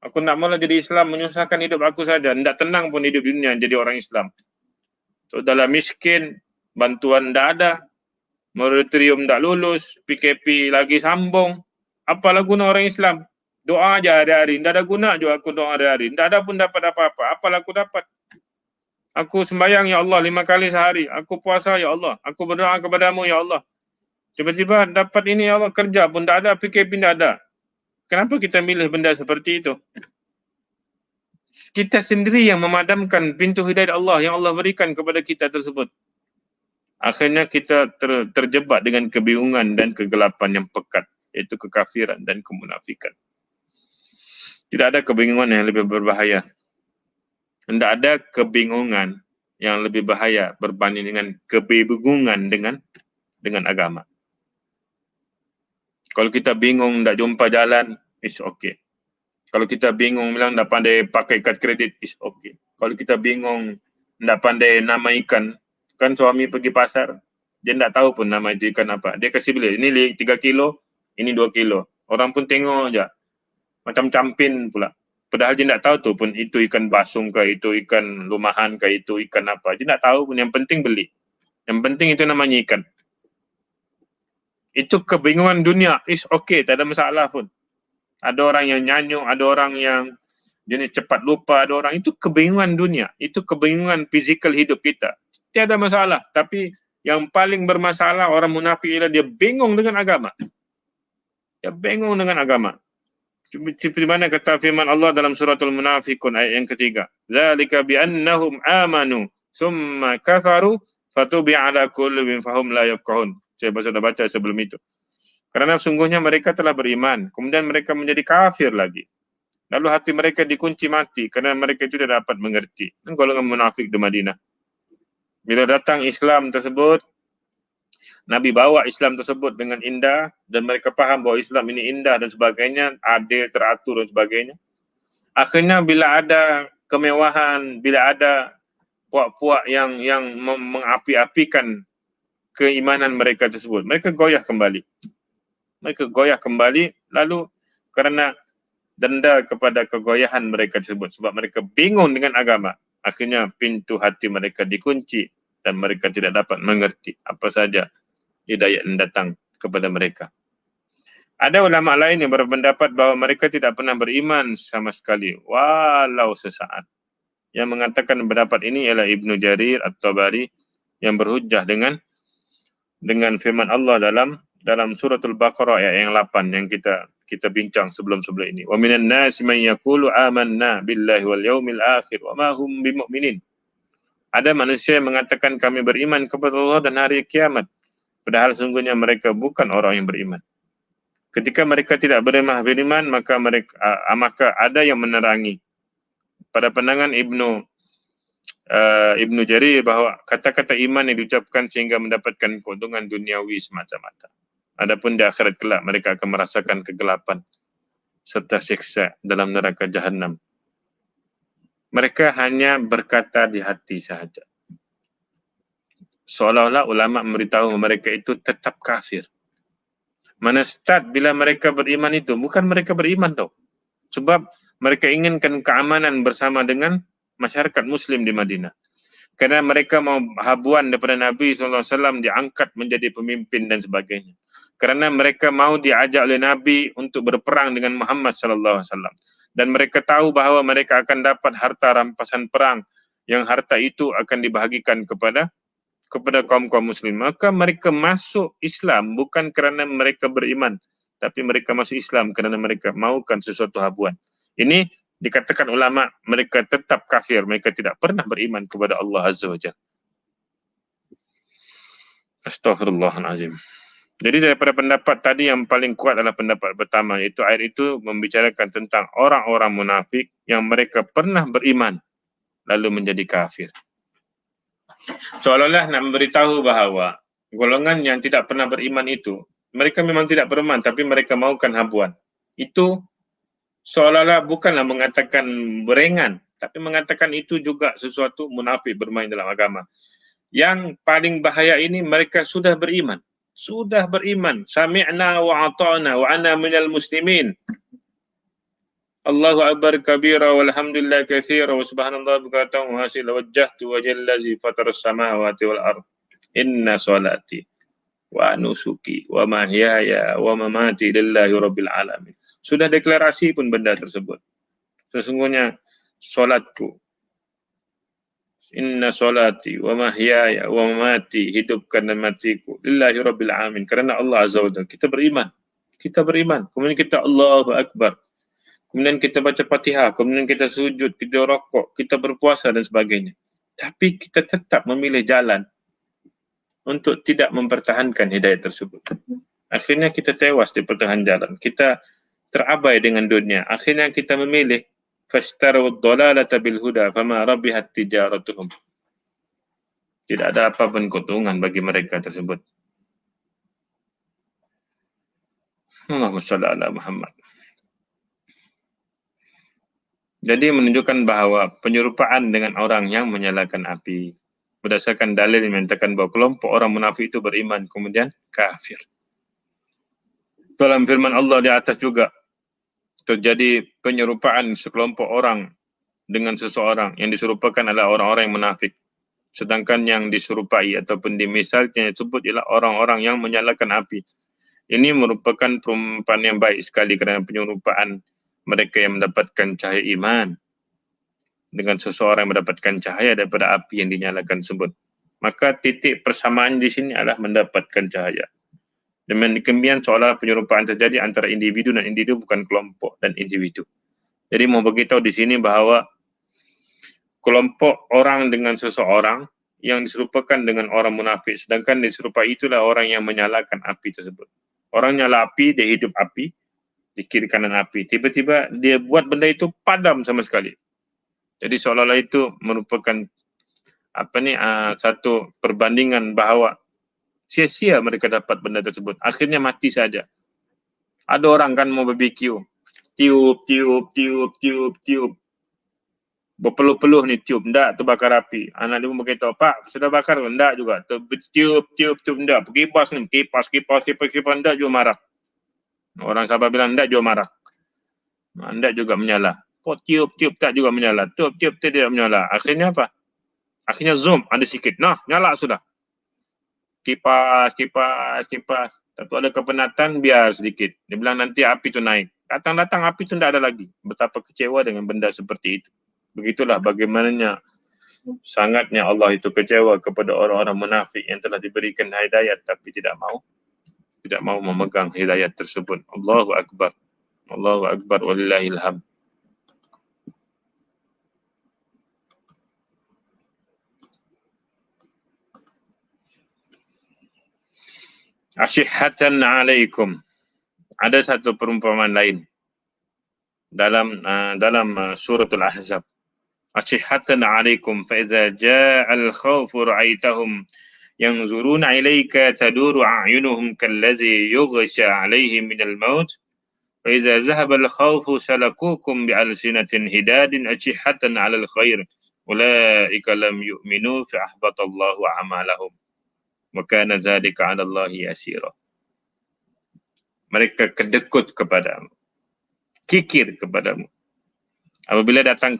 Aku nak maulah jadi Islam, menyusahkan hidup aku saja. Tidak tenang pun hidup dunia jadi orang Islam. So, dalam miskin, bantuan tidak ada, moratorium tidak lulus, PKP lagi sambung. Apalah guna orang Islam? Doa aja hari-hari. Tidak ada guna juga aku doa hari-hari. Tidak ada pun dapat apa-apa. Apalah aku dapat? Aku sembahyang ya Allah 5 kali sehari. Aku puasa ya Allah. Aku berdoa kepadamu ya Allah. Tiba-tiba dapat ini ya Allah, kerja pun tidak ada, PKP tidak ada. Kenapa kita milih benda seperti itu? Kita sendiri yang memadamkan pintu hidayah Allah yang Allah berikan kepada kita tersebut. Akhirnya kita terjebak dengan kebingungan dan kegelapan yang pekat, yaitu kekafiran dan kemunafikan. Tidak ada kebingungan yang lebih berbahaya. Tidak ada kebingungan yang lebih bahaya berbanding dengan kebingungan dengan agama. Kalau kita bingung tak jumpa jalan, it's okay. Kalau kita bingung bilang tak pandai pakai kad kredit, it's okay. Kalau kita bingung tak pandai nama ikan, kan suami pergi pasar, dia tak tahu pun nama itu ikan apa. Dia kasih beli, ini 3 kilo, ini 2 kilo. Orang pun tengok aja, macam campin pula. Padahal dia tak tahu tu pun itu ikan basung ke, itu ikan lumahan ke, itu ikan apa. Dia tak tahu pun, yang penting beli. Yang penting itu namanya ikan. Itu kebingungan dunia, is okay, tak ada masalah pun. Ada orang yang nyanyuk, ada orang yang jenis cepat lupa, ada orang, itu kebingungan dunia, itu kebingungan fizikal hidup kita. Tiada masalah, tapi yang paling bermasalah orang munafik ialah dia bingung dengan agama. Dia bingung dengan agama. Seperti mana kata firman Allah dalam suratul Munafikun ayat yang ketiga. Zalika bi'annahum amanu summa kafaru fatubi'a ala qulubihim fahum la yafqahun. Saya sudah baca sebelum itu. Karena sungguhnya mereka telah beriman, kemudian mereka menjadi kafir lagi. Lalu hati mereka dikunci mati kerana mereka itu tidak dapat mengerti. Dan golongan munafik di Madinah. Bila datang Islam tersebut, Nabi bawa Islam tersebut dengan indah dan mereka faham bahawa Islam ini indah dan sebagainya, adil, teratur dan sebagainya. Akhirnya bila ada kemewahan, bila ada puak-puak yang mengapi-apikan keimanan mereka tersebut, mereka goyah kembali. Mereka goyah kembali, lalu kerana denda kepada kegoyahan mereka tersebut, sebab mereka bingung dengan agama, akhirnya pintu hati mereka dikunci dan mereka tidak dapat mengerti apa saja hidayah yang datang kepada mereka. Ada ulama lain yang berpendapat bahawa mereka tidak pernah beriman sama sekali, walau sesaat. Yang mengatakan pendapat ini ialah Ibnu Jarir At-Tabari yang berhujjah dengan firman Allah dalam suratul Baqarah ayat yang 8 yang kita bincang sebelum ini. Wa minan nasi man yaqulu amanna billahi wal yaumil akhir wa ma hum bimu'minin. Ada manusia yang mengatakan kami beriman kepada Allah dan hari kiamat, padahal sungguhnya mereka bukan orang yang beriman. Ketika mereka tidak beriman, maka ada yang menerangi. Pada pandangan Ibnu Jarir bahawa kata-kata iman yang diucapkan sehingga mendapatkan keuntungan duniawi semata-mata. Adapun di akhirat kelak mereka akan merasakan kegelapan serta siksa dalam neraka Jahannam. Mereka hanya berkata di hati sahaja. Seolah-olah ulama memberitahu mereka itu tetap kafir. Mana start bila mereka beriman itu, bukan mereka beriman tau. Sebab mereka inginkan keamanan bersama dengan masyarakat Muslim di Madinah. Kerana mereka mau habuan daripada Nabi SAW diangkat menjadi pemimpin dan sebagainya. Kerana mereka mau diajak oleh Nabi untuk berperang dengan Muhammad SAW. Dan mereka tahu bahawa mereka akan dapat harta rampasan perang yang harta itu akan dibahagikan kepada kaum-kaum muslim. Maka mereka masuk Islam bukan kerana mereka beriman, tapi mereka masuk Islam kerana mereka mahukan sesuatu habuan. Ini dikatakan ulama mereka tetap kafir, mereka tidak pernah beriman kepada Allah Azza wa Jalla. Astaghfirullahalazim. Jadi daripada pendapat tadi yang paling kuat adalah pendapat pertama, iaitu ayat itu membicarakan tentang orang-orang munafik yang mereka pernah beriman lalu menjadi kafir. Seolah-olah nak memberitahu bahawa golongan yang tidak pernah beriman itu, mereka memang tidak beriman tapi mereka mahukan habuan. Itu seolah-olah bukanlah mengatakan berengan, tapi mengatakan itu juga sesuatu munafik bermain dalam agama. Yang paling bahaya ini mereka sudah beriman. Sudah beriman. Sami'na wa ata'na wa ana minal muslimin. Allahu akbar kabira walhamdulillah katsira wa subhanallah bukratan wa asila wajjahtu wajhal ladzi fataras samawati wal ard. Inna salati wa nusuki wa mahyaya wa mamati lillahi rabbil alamin. Sudah deklarasi pun benda tersebut. Sesungguhnya solatku, inna salati wa mahyaya wa mamati, hidupkan dan matiku lillahi rabbil alamin, kerana Allah Azza wa Jalla. Kita beriman. Kita beriman. Kemudian kita Allahu akbar. Kemudian kita baca Fatihah, kemudian kita sujud, kita rokok, kita berpuasa dan sebagainya. Tapi kita tetap memilih jalan untuk tidak mempertahankan hidayah tersebut. Akhirnya kita tewas di pertengahan jalan. Kita terabai dengan dunia. Akhirnya kita memilih fashtarawud dhalalata bil huda fama rabihat tijaratuhum. Tidak ada apa pun keuntungan bagi mereka tersebut. Allahumma shalli ala Muhammad. Jadi menunjukkan bahawa penyerupaan dengan orang yang menyalakan api berdasarkan dalil yang menyatakan bahawa kelompok orang munafik itu beriman kemudian kafir. Dalam firman Allah di atas juga terjadi penyerupaan sekelompok orang dengan seseorang, yang diserupakan adalah orang-orang yang munafik. Sedangkan yang diserupai ataupun dimisalkan disebut ialah orang-orang yang menyalakan api. Ini merupakan perumpamaan yang baik sekali kerana penyerupaan mereka yang mendapatkan cahaya iman dengan seseorang yang mendapatkan cahaya daripada api yang dinyalakan tersebut. Maka titik persamaan di sini adalah mendapatkan cahaya. Demikian seolah penyerupaan terjadi antara individu dan individu, bukan kelompok dan individu. Jadi mau beritahu di sini bahawa kelompok orang dengan seseorang yang diserupakan dengan orang munafik, sedangkan diserupai itulah orang yang menyalakan api tersebut. Orang nyala api, dia hidup api, di kiri kanan api. Tiba-tiba dia buat benda itu padam sama sekali. Jadi seolah-olah itu merupakan satu perbandingan bahawa sia-sia mereka dapat benda tersebut. Akhirnya mati saja. Ada orang kan mau barbecue, tiup. Berpeluh-peluh ni tiup, ndak terbakar api. Anak dia pun beritahu, Pak, sudah bakar? Ndak juga. Tiup, ndak. Kipas ni, kipas, ndak juga marah. Orang sahabat bilang, ndak juga marah. Ndak juga menyala. Tiup, tak juga menyala. Tiup, tidak menyala. Akhirnya apa? Akhirnya zoom, ada sikit. Nah, nyala sudah. Kipas. Tapi ada kepenatan, biar sedikit. Dia bilang nanti api tu naik. Datang api tu tidak ada lagi. Betapa kecewa dengan benda seperti itu. Begitulah bagaimananya sangatnya Allah itu kecewa kepada orang-orang munafik yang telah diberikan hidayat tapi tidak mau memegang hidayat tersebut. Allahu akbar. Allahu akbar walillahil hamd. Ashihatan alaikum. ada satu perumpamaan lain dalam suratul Ahzab. Ashihatan 'alaikum fa iza ja'al khawfu ra'aitahum yanzuruna ilayka taduru a'yunuhum kallazi yughsha 'alaihim minal maut fa iza zahaba al-khawfu salakukum bi'alsinatin hidadin ashihatan 'alal khair ulaika lam yu'minu fa ahbatallahu a'malahum wa kana dzalika 'ala Allahi yasira. Mereka kedekut kepadamu, kikir kepadamu. Apabila datang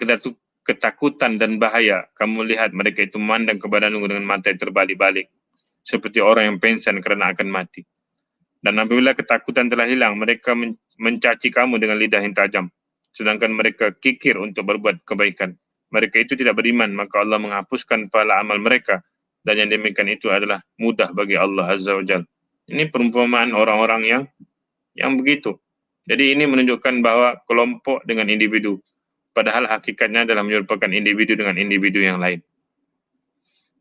ketakutan dan bahaya, kamu lihat mereka itu memandang kepadamu dengan mata yang terbalik-balik, seperti orang yang pingsan kerana akan mati. Dan apabila ketakutan telah hilang, mereka mencaci kamu dengan lidah yang tajam, sedangkan mereka kikir untuk berbuat kebaikan. Mereka itu tidak beriman, maka Allah menghapuskan pahala amal mereka, dan yang demikian itu adalah mudah bagi Allah Azza wa Jalla. Ini perumpamaan orang-orang yang begitu. Jadi ini menunjukkan bahwa kelompok dengan individu, padahal hakikatnya adalah menyerupakan individu dengan individu yang lain.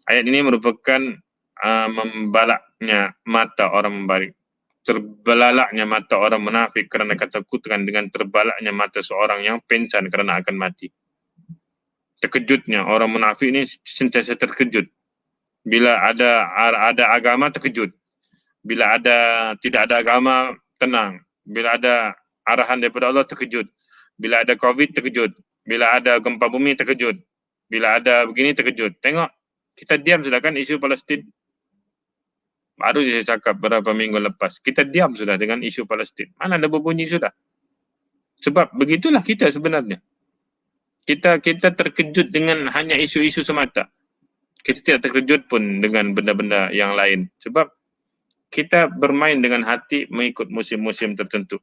Ayat ini merupakan membalaknya mata orang membaik, terbelalaknya mata orang munafik kerana ketakutan dengan terbalaknya mata seorang yang pingsan kerana akan mati. Terkejutnya orang munafik ini sentiasa terkejut. Bila ada agama terkejut. Bila tidak ada agama tenang. Bila ada arahan daripada Allah terkejut. Bila ada COVID terkejut. Bila ada gempa bumi terkejut. Bila ada begini terkejut. Tengok, kita diam sudah kan isu Palestin. Baru saya cakap beberapa minggu lepas. Kita diam sudah dengan isu Palestin. Mana ada berbunyi sudah. Sebab begitulah kita sebenarnya. Kita terkejut dengan hanya isu-isu semata. Kita tidak terkejut pun dengan benda-benda yang lain. Sebab kita bermain dengan hati mengikut musim-musim tertentu.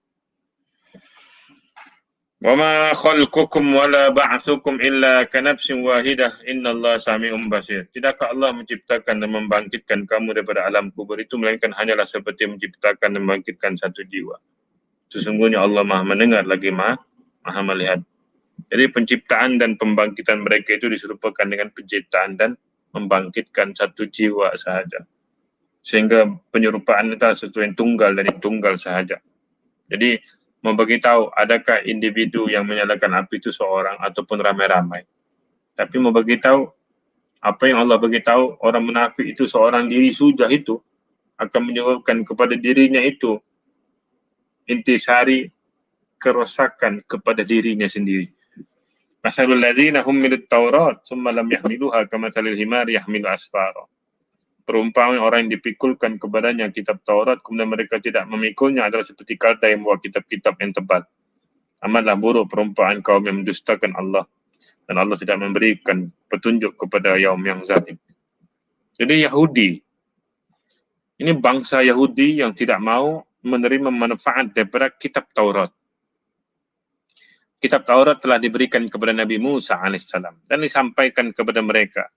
وَمَا خَلْقُكُمْ وَلَا بَعْثُكُمْ إِلَّا كَنَفْسٍ وَاحِدَةٍ إِنَّ اللَّهَ سَمِيعٌ بَصِيرٌ. Tidakkah Allah menciptakan dan membangkitkan kamu daripada alam kubur itu melainkan hanyalah seperti menciptakan dan membangkitkan satu jiwa. Sesungguhnya Allah Maha mendengar lagi Maha melihat. Jadi penciptaan dan pembangkitan mereka itu diserupakan dengan penciptaan dan membangkitkan satu jiwa sahaja. Sehingga penyerupaan itu sesuatu yang tunggal dan yang tunggal sahaja. Jadi membagi tahu adakah individu yang menyalakan api itu seorang ataupun ramai-ramai. Tapi membagi tahu apa yang Allah bagi tahu orang munafik itu seorang diri sudah itu akan menyebabkan kepada dirinya itu intisari kerosakan kepada dirinya sendiri. Masalul ladzina humilut Taurat summa lam yahmiluha kamatsalil himar yahmilu asfara. Perumpamaan orang yang dipikulkan kepadanya kitab Taurat kemudian mereka tidak memikulnya adalah seperti kalda yang membawa kitab-kitab yang tebal. Amatlah buruk perumpamaan kaum yang mendustakan Allah dan Allah tidak memberikan petunjuk kepada kaum yang zalim. Jadi Yahudi, ini bangsa Yahudi yang tidak mau menerima manfaat daripada kitab Taurat. Kitab Taurat telah diberikan kepada Nabi Musa AS dan disampaikan kepada mereka.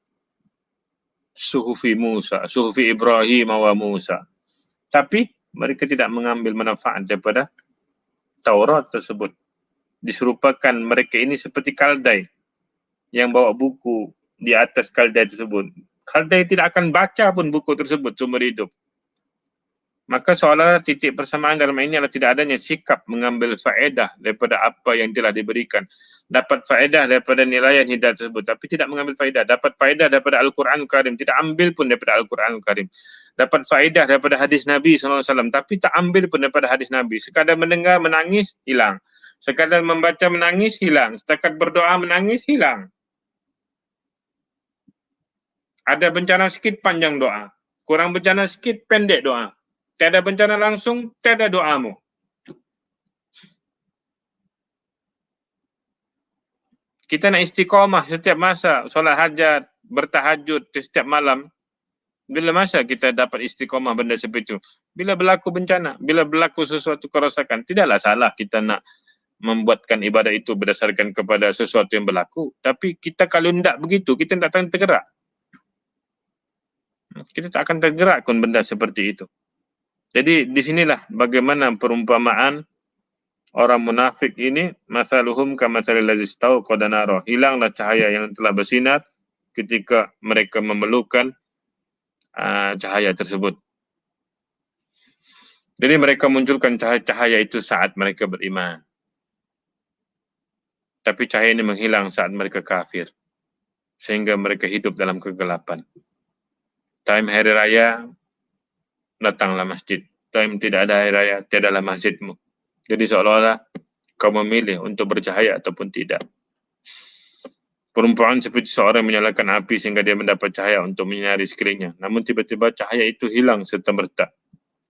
Suhufi Musa, Suhufi Ibrahim wa Musa. Tapi mereka tidak mengambil manfaat daripada Taurat tersebut. Diserupakan mereka ini seperti kaldai yang bawa buku di atas kaldai tersebut. Kaldai tidak akan baca pun buku tersebut seumur hidup. Maka seolah titik persamaan dalam ini adalah tidak adanya sikap mengambil faedah daripada apa yang telah diberikan. Dapat faedah daripada nilaian hidayah tersebut, tapi tidak mengambil faedah. Dapat faedah daripada Al-Quran Al-Karim, tidak ambil pun daripada Al-Quran Al-Karim. Dapat faedah daripada hadis Nabi SAW, tapi tak ambil pun daripada hadis Nabi. Sekadar mendengar, menangis, hilang. Sekadar membaca, menangis, hilang. Setakat berdoa, menangis, hilang. Ada bencana sikit, panjang doa. Kurang bencana sikit, pendek doa. Tiada bencana langsung, tiada doamu. Kita nak istiqamah setiap masa, solat hajat, bertahajud setiap malam. Bila masa kita dapat istiqamah benda seperti itu? Bila berlaku bencana, bila berlaku sesuatu kerosakan. Tidaklah salah kita nak membuatkan ibadah itu berdasarkan kepada sesuatu yang berlaku. Tapi kita kalau tidak begitu, kita tidak akan tergerak. Kita tak akan tergerak pun benda seperti itu. Jadi di sinilah bagaimana perumpamaan orang munafik ini, masaluhum kamatsalil ladzi istauqada nara. Hilanglah cahaya yang telah bersinar ketika mereka memerlukan cahaya tersebut. Jadi mereka munculkan cahaya-cahaya itu saat mereka beriman. Tapi cahaya ini menghilang saat mereka kafir. Sehingga mereka hidup dalam kegelapan. Time hari raya, datanglah masjid. Time tidak ada hari raya, tiadalah masjidmu. Jadi seolah-olah kau memilih untuk bercahaya ataupun tidak. Perumpamaan seperti seorang menyalakan api sehingga dia mendapat cahaya untuk menyinari sekelilingnya. Namun tiba-tiba cahaya itu hilang serta-merta.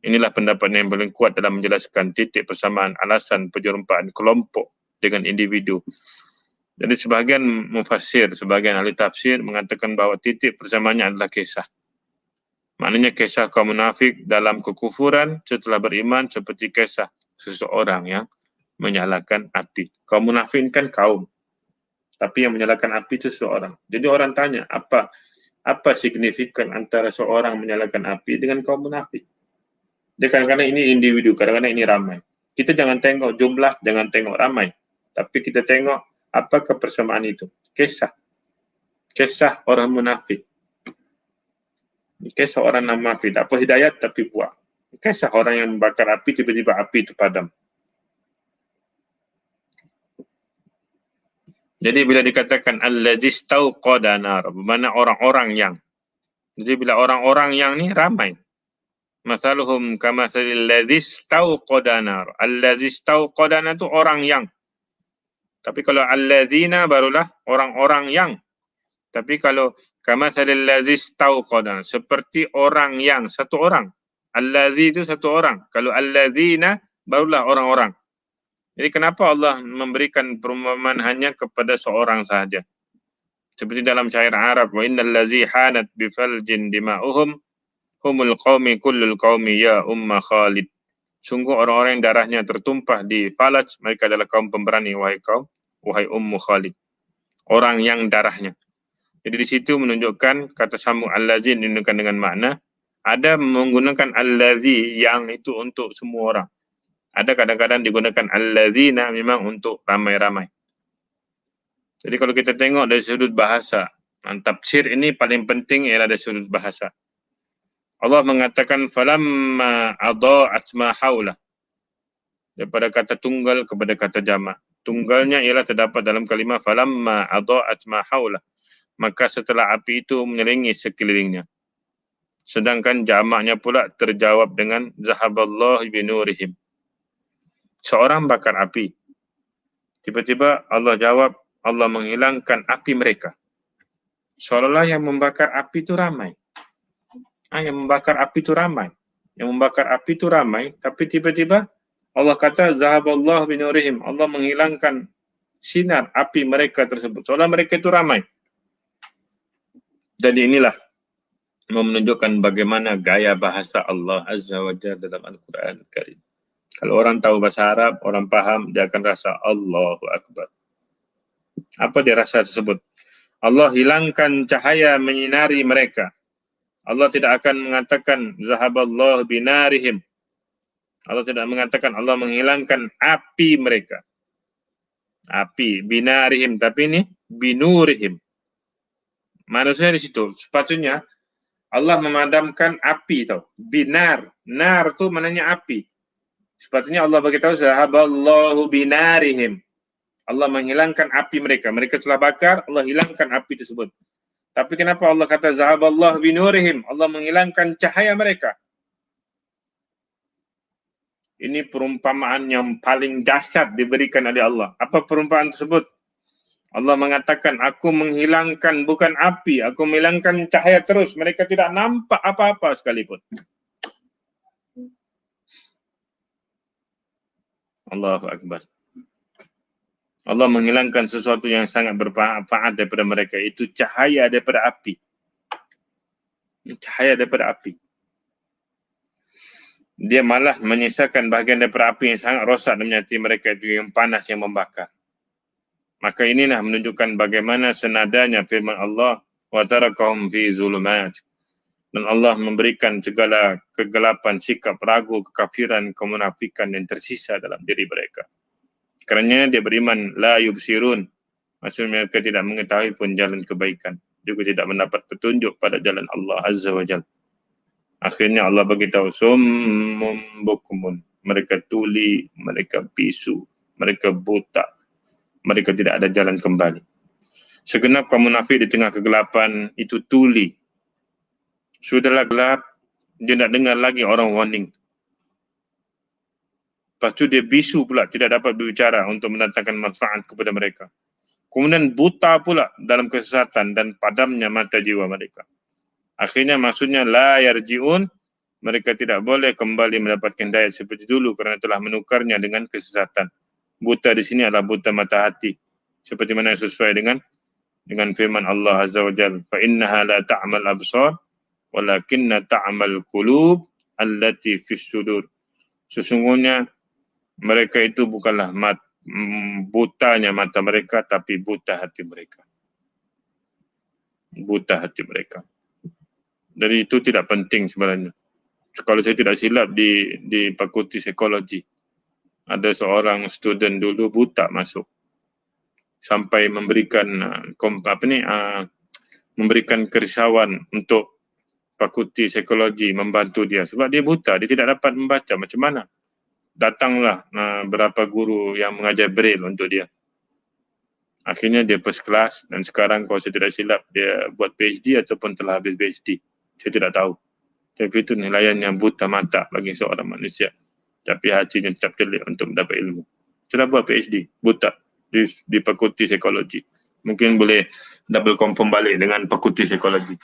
Inilah pendapat yang paling kuat dalam menjelaskan titik persamaan alasan penyerumpaan kelompok dengan individu. Jadi sebahagian mufassir, sebahagian ahli tafsir mengatakan bahawa titik persamaannya adalah kisah. Maknanya kisah kaum munafik dalam kekufuran setelah beriman seperti kisah seseorang yang menyalakan api. Kaum munafik kan kaum. Tapi yang menyalakan api itu seorang. Jadi orang tanya, apa signifikan antara seorang menyalakan api dengan kaum munafik? Jadi kadang-kadang ini individu, kadang-kadang ini ramai. Kita jangan tengok jumlah, jangan tengok ramai. Tapi kita tengok apa kebersamaan itu. Kisah orang munafik. Kisah orang munafik. Tak apa hidayat tapi buat. Kisah orang yang membakar api, tiba-tiba api itu padam. Jadi bila dikatakan allazis tauqada nar, bermakna orang-orang yang. Jadi bila orang-orang yang ni ramai. Masaluhum kamathalil ladzis tauqada nar. Allazis tauqada nar itu orang yang. Tapi kalau alladzina barulah orang-orang yang. Tapi kalau kamathalil ladzis tauqada, seperti orang yang, satu orang. Alladzi itu satu orang. Kalau alladzina barulah orang-orang. Jadi kenapa Allah memberikan perumpamaan hanya kepada seorang sahaja? Seperti dalam syair Arab, wa innal ladzi hanat bi faljin dima'uhum humul qaumi kullul qaumi ya umma Khalid. Sungguh orang-orang yang darahnya tertumpah di falaj, mereka adalah kaum pemberani, wahai ummu Khalid. Orang yang darahnya. Jadi di situ menunjukkan kata sambung allazi menunjukkan dengan makna ada menggunakan allazi yang itu untuk semua orang. Ada kadang-kadang digunakan allazina memang untuk ramai-ramai. Jadi kalau kita tengok dari sudut bahasa, tafsir ini paling penting ialah dari sudut bahasa. Allah mengatakan falamma adha'at ma haulah. Daripada kata tunggal kepada kata jamak. Tunggalnya ialah terdapat dalam kalimah falamma adha'at ma haulah. Maka setelah api itu menyelingi sekelilingnya. Sedangkan jamaknya pula terjawab dengan zahaballahu binurihim. Seorang bakar api. Tiba-tiba Allah jawab, Allah menghilangkan api mereka. Seolah-olah yang membakar api itu ramai. Yang membakar api itu ramai. Yang membakar api itu ramai, tapi tiba-tiba Allah kata, zahaballahu binurihim. Allah menghilangkan sinar api mereka tersebut. Seolah mereka itu ramai. Dan inilah menunjukkan bagaimana gaya bahasa Allah Azza wa Jalla dalam Al-Quran Karim. Kalau orang tahu bahasa Arab, orang faham, dia akan rasa Allahu Akbar. Apa dia rasa tersebut? Allah hilangkan cahaya menyinari mereka. Allah tidak akan mengatakan zahaballahu binarihim. Allah tidak mengatakan Allah menghilangkan api mereka. Api, binarihim. Tapi ini binurihim. Manusia di situ. Sepatutnya Allah memadamkan api tau. Binar. Nar tu maknanya api. Sepatutnya Allah beritahu zahaballahu binarihim. Allah menghilangkan api mereka. Mereka telah bakar, Allah hilangkan api tersebut. Tapi kenapa Allah kata zahaballahu binurihim? Allah menghilangkan cahaya mereka. Ini perumpamaan yang paling dahsyat diberikan oleh Allah. Apa perumpamaan tersebut? Allah mengatakan, aku menghilangkan bukan api, aku menghilangkan cahaya terus. Mereka tidak nampak apa-apa sekalipun. Allahu Akbar. Allah menghilangkan sesuatu yang sangat bermanfaat daripada mereka. Itu cahaya daripada api. Cahaya daripada api. Dia malah menyisakan bahagian daripada api yang sangat rosak dan menyakiti mereka itu yang panas yang membakar. Maka inilah menunjukkan bagaimana senadanya firman Allah wa tarakahum fi zulumat. Dan Allah memberikan segala kegelapan, sikap ragu, kekafiran, kemunafikan yang tersisa dalam diri mereka. Kerana dia beriman la yubsirun. Maksudnya mereka tidak mengetahui pun jalan kebaikan. Juga tidak mendapat petunjuk pada jalan Allah Azza wa Jalla. Akhirnya Allah beritahu summum bukmun. Mereka tuli, mereka bisu, mereka buta, mereka tidak ada jalan kembali. Segenap kaum munafik di tengah kegelapan itu tuli. Sudahlah gelap, dia nak dengar lagi orang warning. Lepas tu dia bisu pula, tidak dapat berbicara untuk mendatangkan manfaat kepada mereka. Kemudian buta pula dalam kesesatan dan padamnya mata jiwa mereka. Akhirnya maksudnya la yarji'un, mereka tidak boleh kembali mendapatkan hidayah seperti dulu kerana telah menukarnya dengan kesesatan. Buta di sini adalah buta mata hati. Seperti mana sesuai dengan firman Allah Azza wa Jalla, fa innaha la ta'mal absar walakinna ta'mal qulub allati fis sudur. Sesungguhnya mereka itu bukanlah butanya mata mereka, tapi buta hati mereka. Buta hati mereka. Jadi itu tidak penting sebenarnya. Kalau saya tidak silap di Fakulti Psikologi, ada seorang student dulu buta masuk. Sampai memberikan memberikan kerisauan untuk Fakulti Psikologi membantu dia. Sebab dia buta, dia tidak dapat membaca. Macam mana? Datanglah beberapa guru yang mengajar Braille untuk dia. Akhirnya dia first class dan sekarang kalau saya tidak silap dia buat PhD ataupun telah habis PhD. Saya tidak tahu. Tapi itu nilaian yang buta mata bagi seorang manusia. Tapi hatinya tetap celik untuk mendapat ilmu. Sudah buat PhD, buta di Fakulti Psikologi. Mungkin boleh double confirm balik dengan Fakulti Psikologi.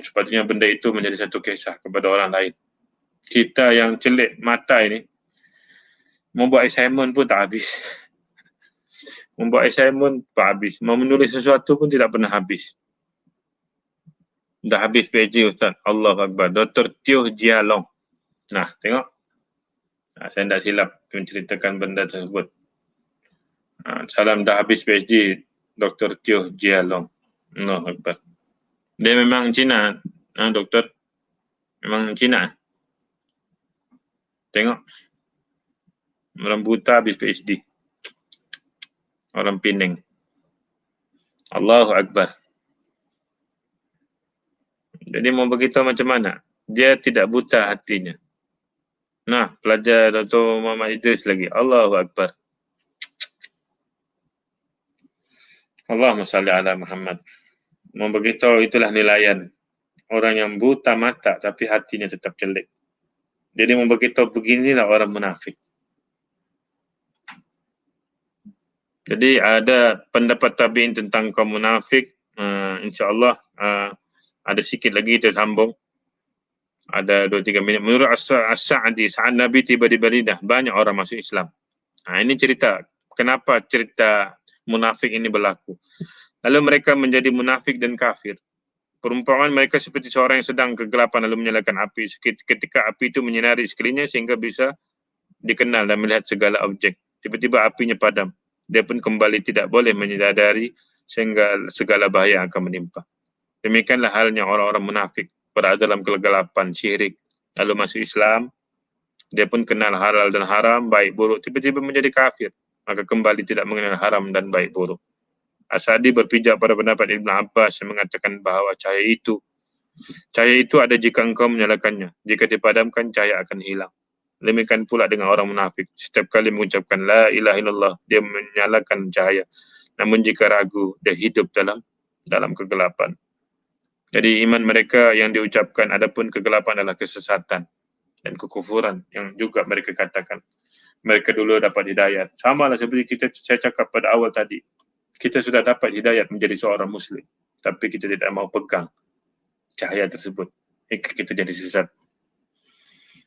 Sepatutnya benda itu menjadi satu kisah kepada orang lain. Kita yang celik mata ini, membuat assignment pun tak habis. Membuat assignment tak habis. Mau menulis sesuatu pun tidak pernah habis. Dah habis PhD Ustaz. Allahu Akbar. Dr. Teo Jia Long. Nah, tengok. Saya tidak silap menceritakan benda tersebut. Salam dah habis PhD Dr. Teo Jia Long. Allahu Akbar. Dia memang Cina, doktor. Memang Cina. Tengok. Orang buta habis PhD. Orang Penang. Allahu Akbar. Jadi mau beritahu macam mana? Dia tidak buta hatinya. Nah, pelajar Dr. Muhammad Idris lagi. Allahu Akbar. Allahumma salli ala Muhammad. Mau beritahu itulah nilaian. Orang yang buta mata tapi hatinya tetap celik. Jadi mau beritahu beginilah orang munafik. Jadi ada pendapat tabi'in tentang kaum munafik. InsyaAllah ada sikit lagi kita sambung. Ada 2-3 minit. Menurut As-Sa'di, saat Nabi tiba di Madinah, banyak orang masuk Islam. Ini cerita. Kenapa cerita munafik ini berlaku? Lalu mereka menjadi munafik dan kafir. Perumpamaan mereka seperti seorang yang sedang kegelapan lalu menyalakan api. Ketika api itu menyinari sekelilingnya sehingga bisa dikenal dan melihat segala objek. Tiba-tiba apinya padam. Dia pun kembali tidak boleh menyadari sehingga segala bahaya akan menimpa. Demikianlah halnya orang-orang munafik berada dalam kegelapan syirik. Lalu masuk Islam, dia pun kenal halal dan haram, baik buruk. Tiba-tiba menjadi kafir. Maka kembali tidak mengenal haram dan baik buruk. As-Sa'di berpijak pada pendapat Ibn Abbas yang mengatakan bahawa cahaya itu ada jika engkau menyalakannya. Jika dipadamkan, cahaya akan hilang. Demikian pula dengan orang munafik. Setiap kali mengucapkan la ilaha illallah, dia menyalakan cahaya. Namun jika ragu, dia hidup dalam kegelapan. Jadi iman mereka yang diucapkan, adapun kegelapan adalah kesesatan dan kekufuran yang juga mereka katakan. Mereka dulu dapat hidayat. Sama lah seperti saya cakap pada awal tadi. Kita sudah dapat hidayat menjadi seorang Muslim. Tapi kita tidak mau pegang cahaya tersebut. Kita jadi sesat.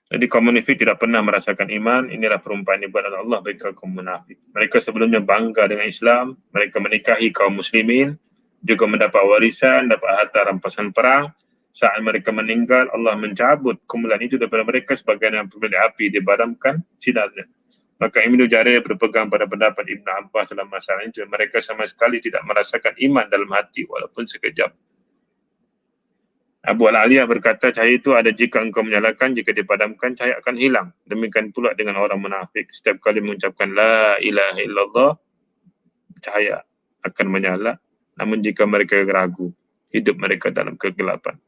Jadi kaum munafik tidak pernah merasakan iman. Inilah perumpamaan ibadat Allah bagi kaum munafik. Mereka sebelumnya bangga dengan Islam. Mereka menikahi kaum muslimin. Juga mendapat warisan, dapat harta rampasan perang. Saat mereka meninggal, Allah mencabut kumpulan itu daripada mereka sebagai yang pemilik api dipadamkan sinarnya. Maka Ibnu Jarir berpegang pada pendapat Ibn Abbas dalam masalah itu. Mereka sama sekali tidak merasakan iman dalam hati walaupun sekejap. Abu Al-Aliyah berkata, cahaya itu ada jika engkau menyalakan, jika dipadamkan, cahaya akan hilang. Demikian pula dengan orang munafik. Setiap kali mengucapkan la ilaha illallah, cahaya akan menyala. Namun jika mereka ragu, hidup mereka dalam kegelapan.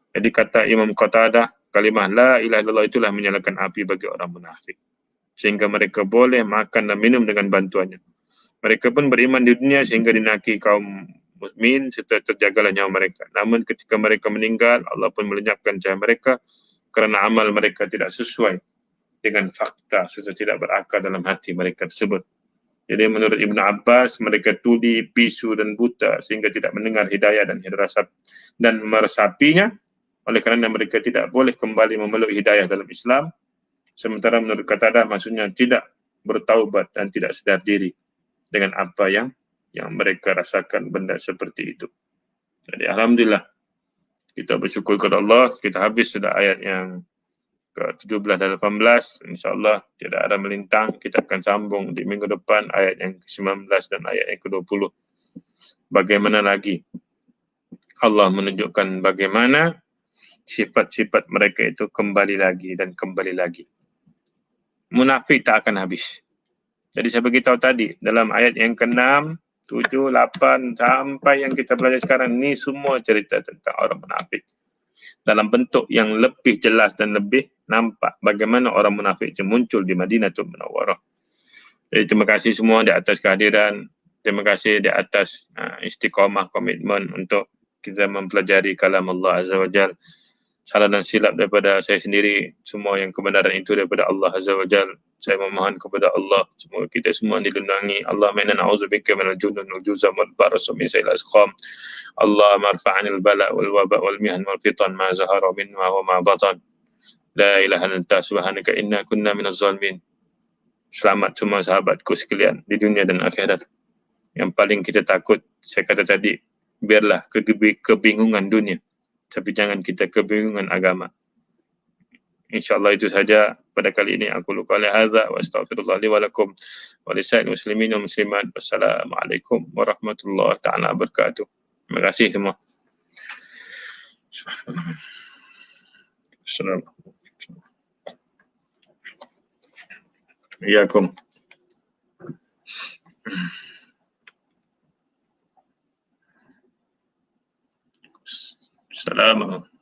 Jadi kata Imam Qatadah, kalimah la ilaha illallah itulah menyalakan api bagi orang munafik. Sehingga mereka boleh makan dan minum dengan bantuannya. Mereka pun beriman di dunia sehingga dinaki kaum mukmin serta terjagalah nyawa mereka. Namun ketika mereka meninggal, Allah pun melenyapkan cahaya mereka kerana amal mereka tidak sesuai dengan fakta serta tidak berakal dalam hati mereka tersebut. Jadi menurut Ibn Abbas, mereka tuli, bisu dan buta sehingga tidak mendengar hidayah dan meresapinya. Oleh kerana mereka tidak boleh kembali memeluk hidayah dalam Islam. Sementara menurut Qatadah maksudnya tidak bertaubat dan tidak sedar diri dengan apa yang mereka rasakan benda seperti itu. Jadi alhamdulillah kita bersyukur kepada Allah, kita habis sudah ayat yang ke-17 dan 18. InsyaAllah tidak ada melintang, kita akan sambung di minggu depan ayat yang ke-19 dan ayat yang ke-20. Bagaimana lagi Allah menunjukkan bagaimana sifat-sifat mereka itu kembali lagi dan kembali lagi. Munafik tak akan habis. Jadi saya beritahu tadi, dalam ayat yang ke-6, 7, 8 sampai yang kita belajar sekarang, ni semua cerita tentang orang munafik. Dalam bentuk yang lebih jelas dan lebih nampak bagaimana orang munafik itu muncul di Madinatul Munawwarah. Jadi terima kasih semua di atas kehadiran. Terima kasih di atas istiqamah, komitmen untuk kita mempelajari kalam Allah Azza wa Jal. Salah dan silap daripada saya sendiri, semua yang kebenaran itu daripada Allah Azza wa Jal. Saya memohon kepada Allah, semoga kita semua dilindungi. Allahumma inna na'udzubika minal junun wal juzam wal baras wa min sayyi'il asqam. Allahumma arfa'anil bala wal waba wal mihan wal fitan ma zahara minha wa ma batan. La ilaha illa anta subhanaka inna kunna minaz zalimin. Selamat semua sahabatku sekalian di dunia dan akhirat. Yang paling kita takut, saya kata tadi, biarlah kebingungan dunia, tapi jangan kita kebingungan agama. InsyaAllah itu saja pada kali ini. Aku luka li hadza wa astaghfirullah li wa lakum wa lisa'il muslimin wa muslimat. Wassalamualaikum warahmatullahi ta'ala wabarakatuh. Terima kasih semua. Assalamualaikum. Iyakum. Assalamualaikum.